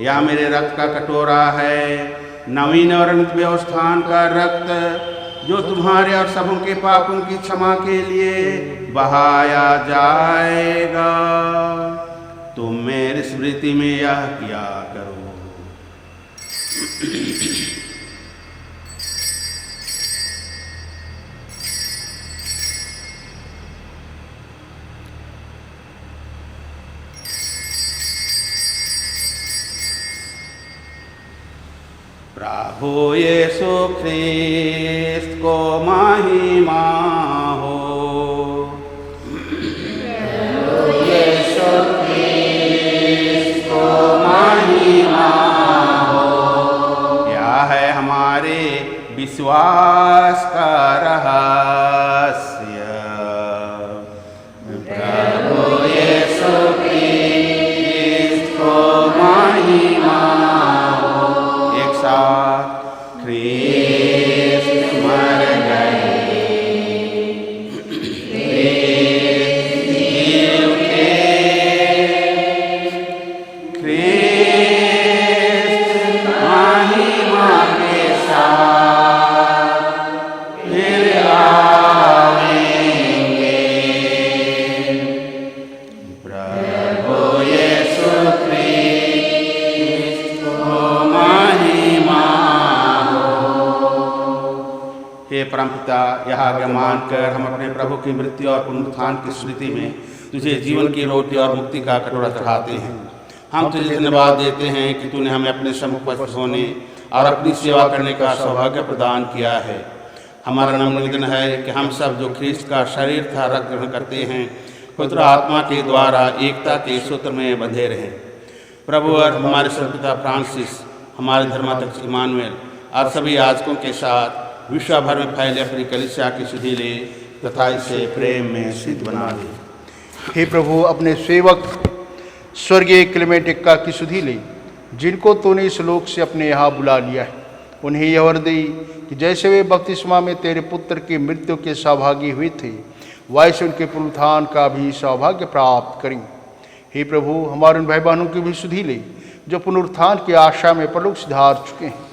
Speaker 2: या मेरे रक्त का कटोरा है, नवीन और अनंत व्यवस्थान का रक्त, जो तुम्हारे और सबों के पापों की क्षमा के लिए बहाया जाएगा। तुम मेरी स्मृति में यह किया करो। प्रभु यीशु ख्रिस्त को महिमा हो। है हमारे विश्वास का रहस्य। प्रभु यीशु ख्रिस्त को महिमा हो। एक साथ ख्रिस्त मर गए, परमपिता, यह आज्ञा मानकर हम अपने प्रभु की मृत्यु और पुनरुत्थान की स्मृति में तुझे जीवन की रोटी और मुक्ति का कटोरा चढ़ाते हैं। हम तुझे धन्यवाद देते हैं कि तूने हमें अपने सम्मुख उपस्थित होने और अपनी सेवा करने का सौभाग्य प्रदान किया है। हमारा नम्र निवेदन है कि हम सब जो ख्रिस्त का शरीर था रक्त ग्रहण करते हैं, पवित्र आत्मा के द्वारा एकता के सूत्र में बंधे रहें। प्रभु और हमारे संतपिता फ्रांसिस, हमारे धर्माध्यक्ष इमानुएल और सभी याजकों के साथ विश्व भर में फैले अपनी कलीसिया की सुधि ले तथा इसे प्रेम में सिद्ध बना दे।
Speaker 1: हे प्रभु, अपने सेवक स्वर्गीय क्लेमेंट एक्का की सुधि ले, जिनको तूने इस लोक से अपने यहाँ बुला लिया है। उन्हें यह वर दी कि जैसे वे बपतिस्मा में तेरे पुत्र की मृत्यु के सौभागी हुए थे, वैसे उनके पुनरुत्थान का भी सौभाग्य प्राप्त करें। हे प्रभु, हमारे उन भाई बहनों की भी सुधि ले जो पुनरुत्थान की आशा में परलोक सिधार चुके हैं।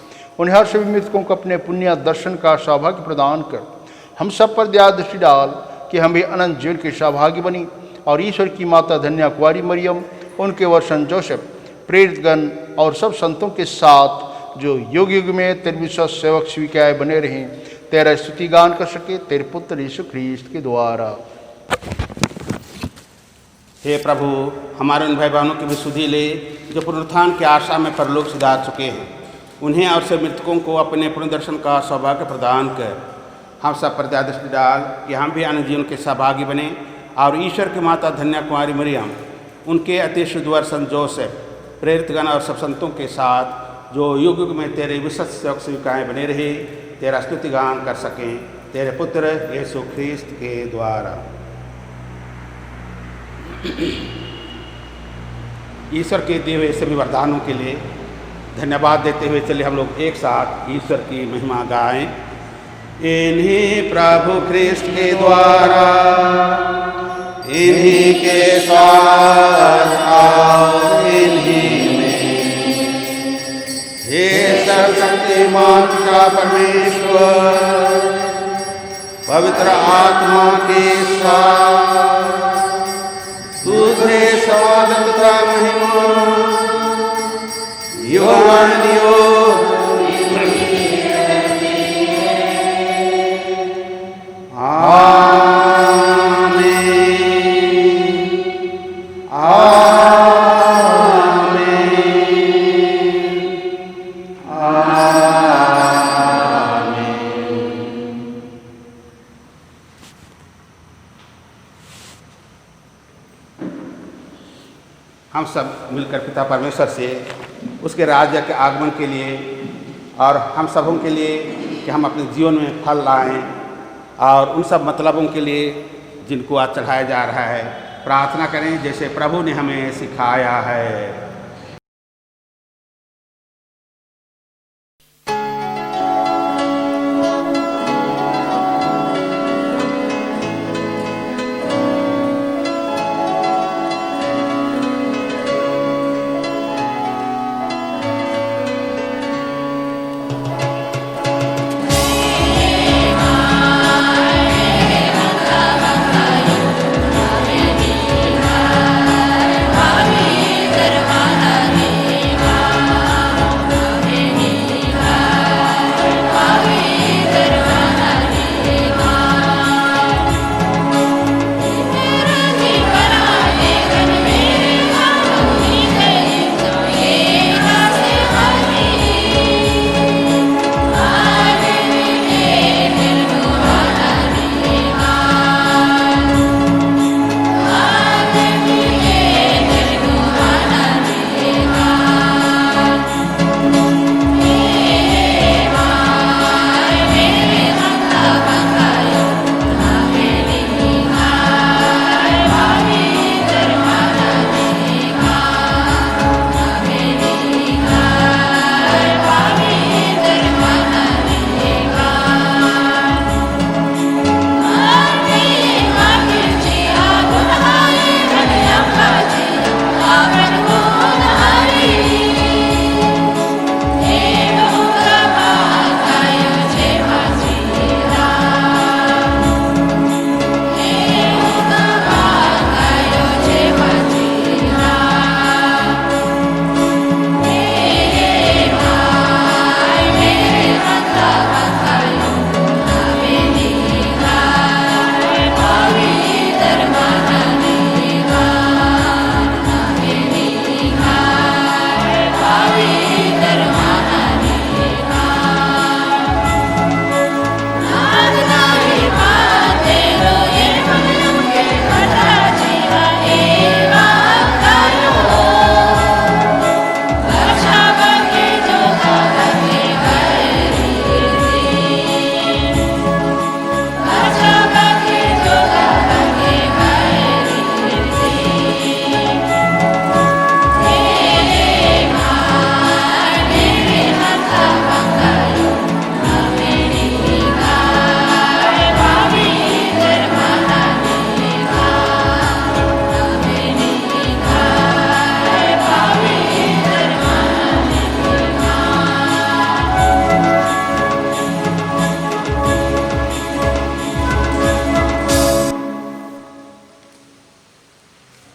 Speaker 1: उन्हें हर सभी मृतकों को अपने पुण्य दर्शन का सौभाग्य प्रदान कर हम सब पर दया दृष्टि डाल कि हम भी अनंत जीवन के सौभागी बनी और ईश्वर की माता धन्या कुंवारी मरियम, उनके वर संत जोसेफ, प्रेरितगण और सब संतों के साथ जो युग युग में तेरे विश्वास सेवक स्वीकार बने रहें, तेरा स्तुति गान कर सके तेरे पुत्र यीशु ख्रिस्त के द्वारा।
Speaker 2: हे प्रभु, हमारे उन भाई बहनों की भी सुधि ले जो पुनरुत्थान की आशा में परलोक सिधार चुके हैं। उन्हें और सब मृतकों को अपने पुनर्दर्शन का सौभाग्य प्रदान कर हम सब पर दया दृष्टि डाल कि हम भी अनंत जीवन के सहभागी बने और ईश्वर की माता धन्या कुंवारी मरियम, उनके अति शुद्ध वर संत जोसेफ, प्रेरितगण और सब संतों के साथ जो युग युग में तेरे विश्वस्त सेवक सेविकाएँ बने रहे, तेरा स्तुति गान कर सकें तेरे पुत्र यीशु ख्रिस्त के द्वारा। ईश्वर के दिए हुए सभी वरदानों के लिए धन्यवाद देते हुए चलिए हम लोग एक साथ ईश्वर की महिमा गाएं। इन्हीं प्रभु ख्रिस्त के द्वारा, इन्हीं के साथ और इन्हीं में, हे सर्वशक्तिमान का परमेश्वर, पवित्र आत्मा के साथ तुझे स्वागत तथा महिमा हम सब मिलकर पिता परमेश्वर से उसके राज्य के आगमन के लिए और हम सबों के लिए कि हम अपने जीवन में फल लाएं और उन सब मतलबों के लिए जिनको आज चढ़ाया जा रहा है प्रार्थना करें जैसे प्रभु ने हमें सिखाया है।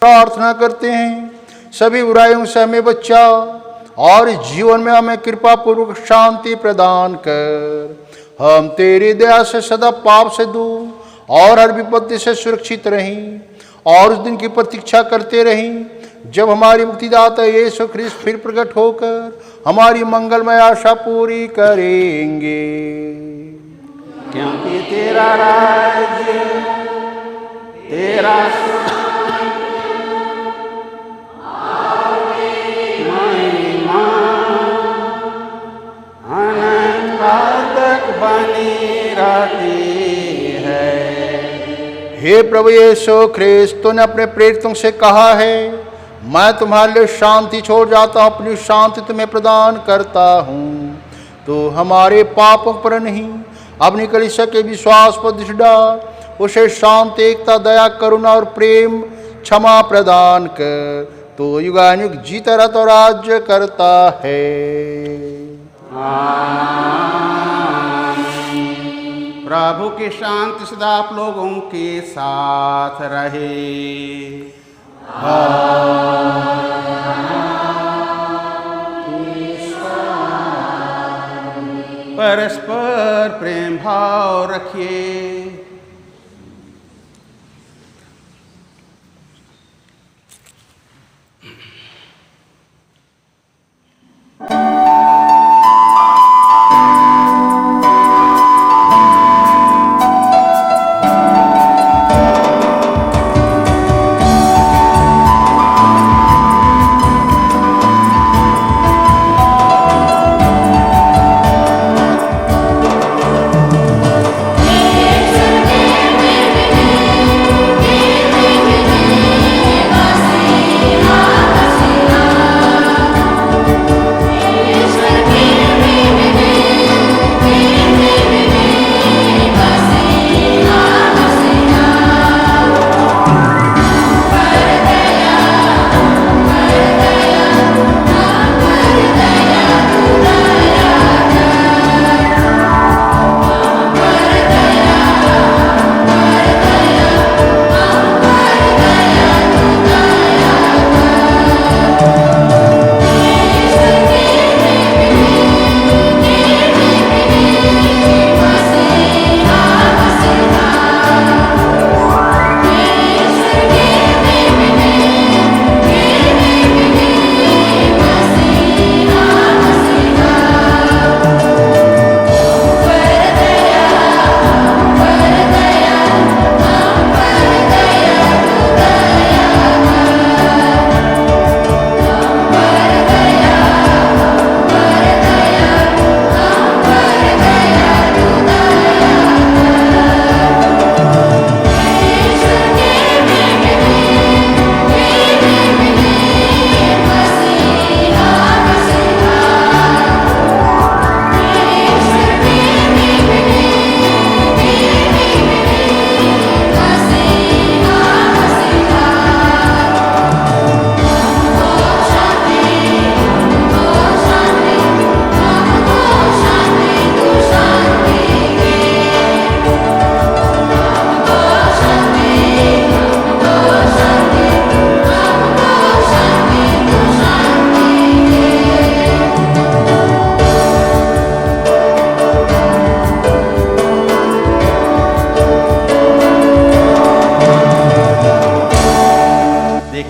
Speaker 1: प्रार्थना करते हैं। सभी बुराइयों से हमें बचा और जीवन में हमें कृपा पूर्वक शांति प्रदान कर। हम तेरी दया से सदा पाप से दूर और हर विपत्ति से सुरक्षित रहें और उस दिन की प्रतीक्षा करते रहें जब हमारी मुक्तिदाता यीशु ख्रिस्त फिर प्रकट होकर हमारी मंगलमय आशा पूरी करेंगे।
Speaker 2: क्योंकि तेरा राज्य, तेरा महिमा अनंत काल तक बनी रहती है।
Speaker 1: हे प्रभु यीशु ख्रिस्त, तूने अपने प्रेरितों से कहा है, मैं तुम्हारे लिए शांति छोड़ जाता हूँ, अपनी शांति तुम्हें प्रदान करता हूँ। तो हमारे पापों पर नहीं, अपनी कलीसिया के विश्वास पर दृष्टि डाल, उसे शांति, एकता, दया, करुणा और प्रेम, क्षमा प्रदान कर। तो युगानुयुग जीता रहता और राज्य करता है।
Speaker 2: प्रभु की शांति सदा आप लोगों के साथ रहे। परस्पर प्रेम भाव रखिए।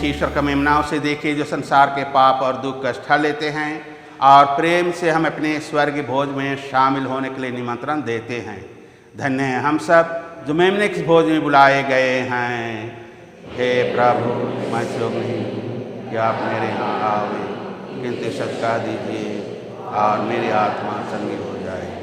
Speaker 2: ईश्वर का मेमनाओं से देखिए जो संसार के पाप और दुख कष्ट लेते हैं और प्रेम से हम अपने स्वर्ग भोज में शामिल होने के लिए निमंत्रण देते हैं। धन्य हैं हम सब जो मेमने के भोज में बुलाए गए हैं। हे प्रभु, मैं योग्य नहीं कि आप मेरे यहाँ आओगे, किंतु सच कह दीजिए और मेरी आत्मा संगी हो जाएगी।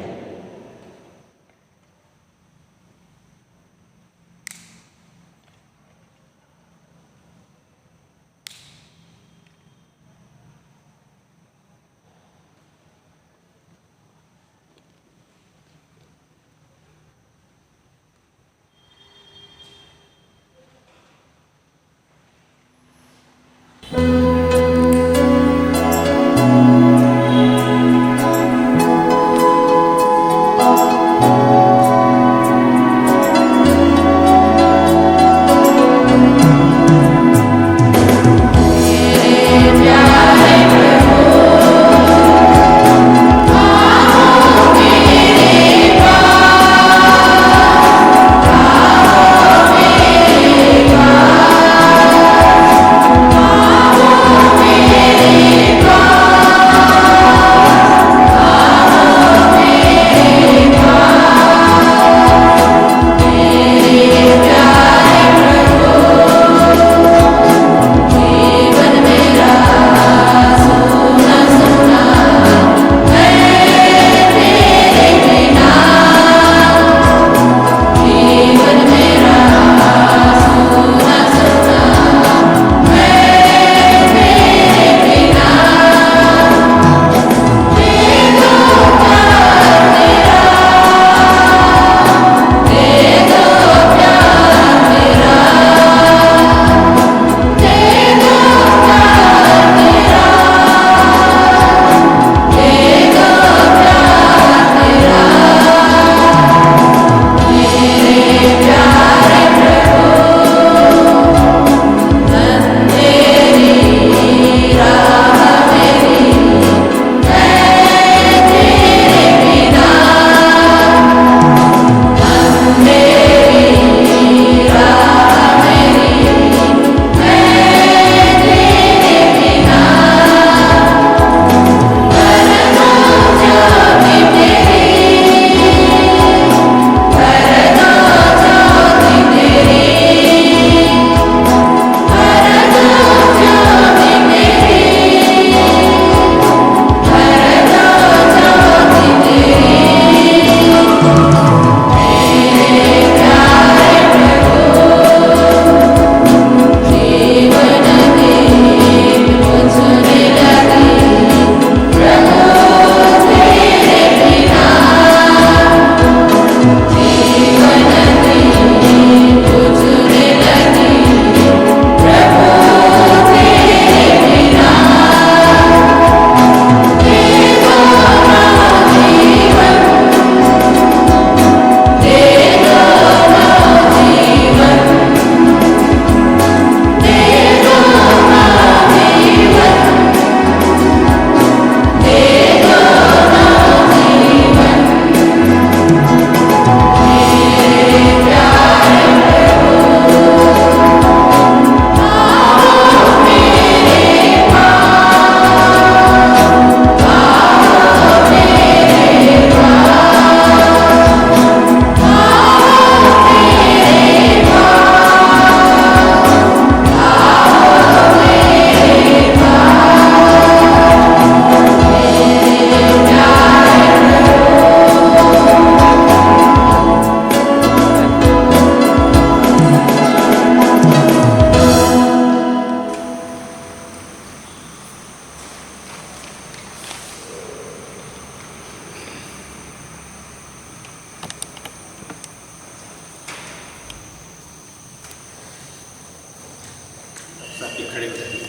Speaker 2: सबकी खड़े हो जाइए।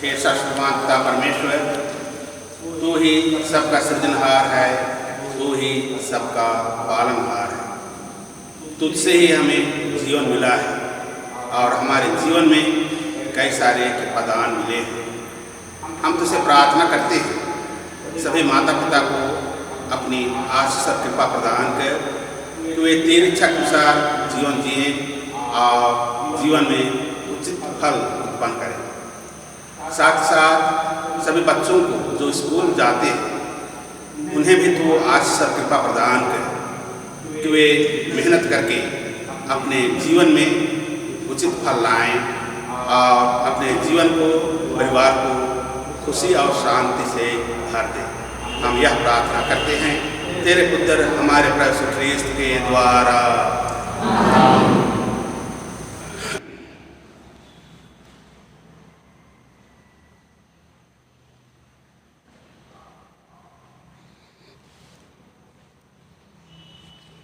Speaker 2: हे सर्वशक्तिमान पिता परमेश्वर, तू ही सबका सृजनहार है, तू ही सबका पालनहार है। तुझसे ही हमें जीवन मिला है और हमारे जीवन में कई सारे कृपादान मिले हैं। हम तुझसे प्रार्थना करते हैं सभी माता पिता को अपनी आशीष और कृपा प्रदान कर कि वे तेरी इच्छा के अनुसार जीवन जिए और जीवन में उचित फल उत्पन्न करें। साथ ही साथ सभी बच्चों को जो स्कूल जाते हैं उन्हें भी तू आशीष और कृपा प्रदान कर कि वे मेहनत करके अपने जीवन में उचित फल लाएं और अपने जीवन को, परिवार को खुशी और शांति से भर दें। हम यह प्रार्थना करते हैं तेरे पुत्र हमारे प्रभु यीशु ख्रीस्त के द्वारा।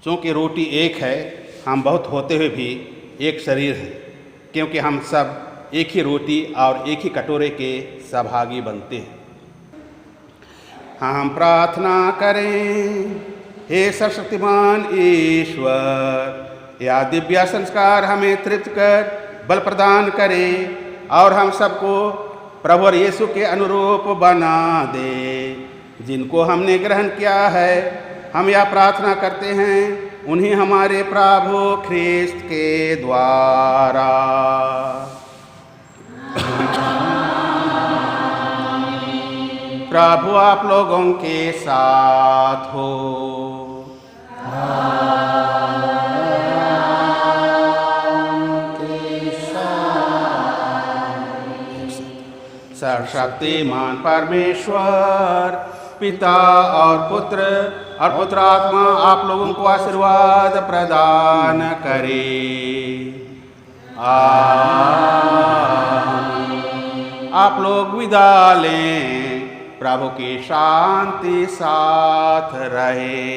Speaker 2: चूँकि रोटी एक है, हम बहुत होते हुए भी एक शरीर हैं, क्योंकि हम सब एक ही रोटी और एक ही कटोरे के सहभागी बनते हैं। हम प्रार्थना करें। हे सर्वशक्तिमान ईश्वर, यह दिव्य संस्कार हमें तृप्त कर बल प्रदान करे और हम सबको प्रभु यीशु के अनुरूप बना दे जिनको हमने ग्रहण किया है। हम यह प्रार्थना करते हैं उन्हीं हमारे प्रभु ख्रीस्त के द्वारा। प्रभु आप लोगों के साथ हो। सर्वशक्तिमान परमेश्वर पिता और पुत्र और पुत्र आत्मा आप लोगों को आशीर्वाद प्रदान करे। आप लोग विदा लें। प्रभु की शांति साथ रहे।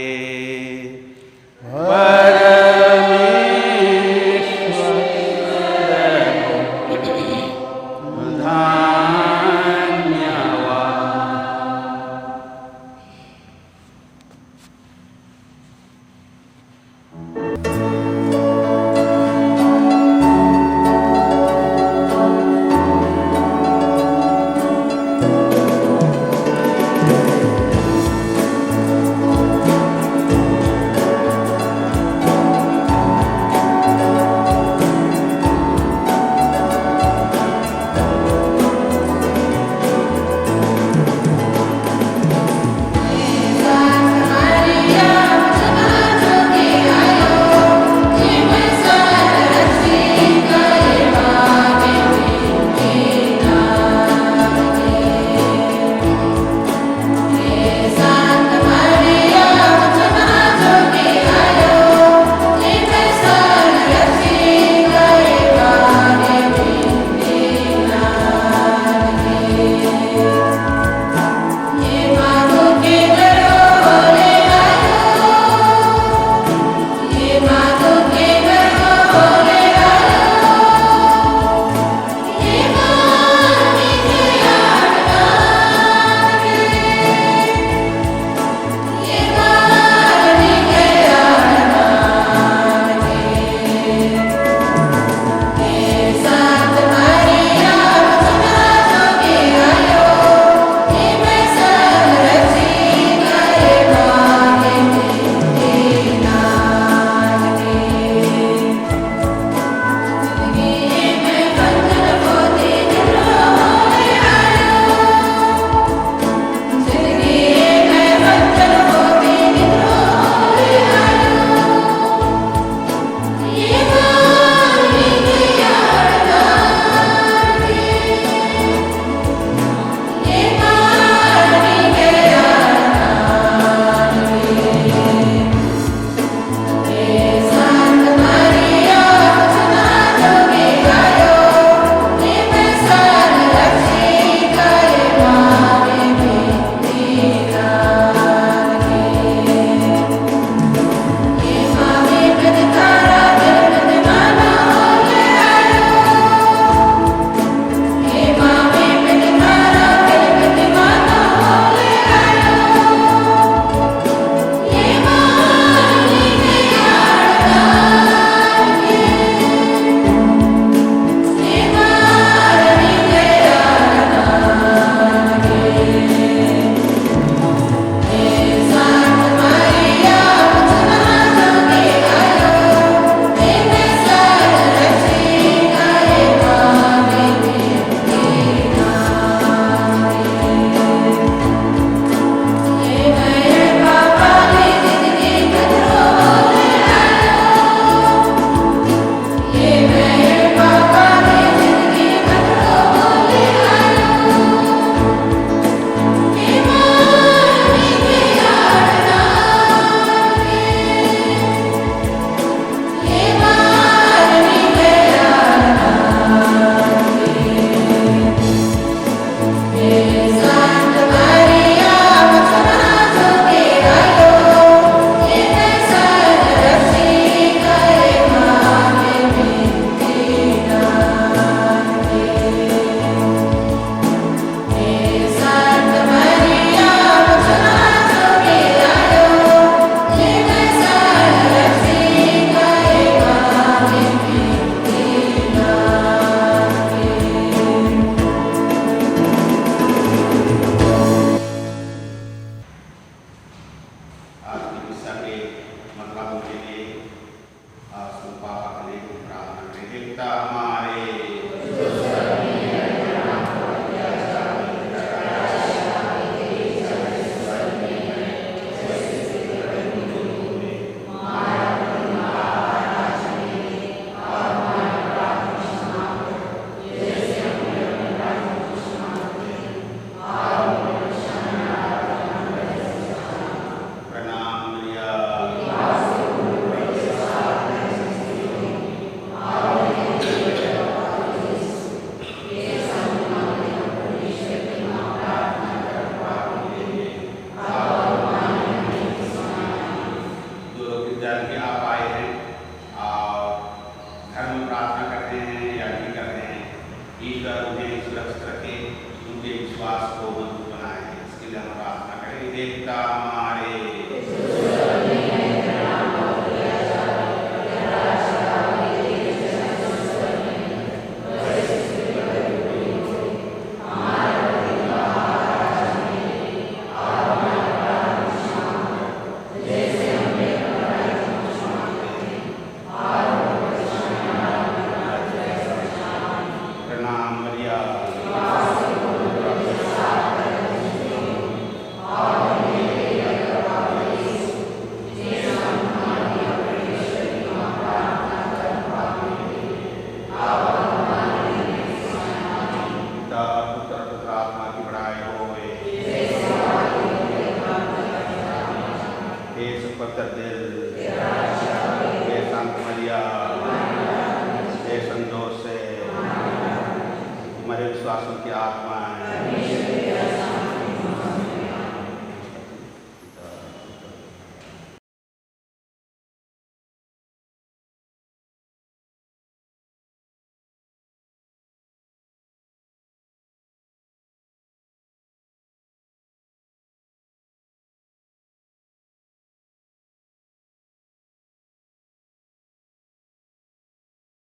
Speaker 2: जान के आप आए हैं और घर में प्रार्थना करते हैं या नहीं करते हैं, ईश्वर उन्हें सुरक्षित रखे, उनके विश्वास को मजबूत बनाए, इसके लिए हम प्रार्थना करें। देवता हमारे विश्वासों की आत्मा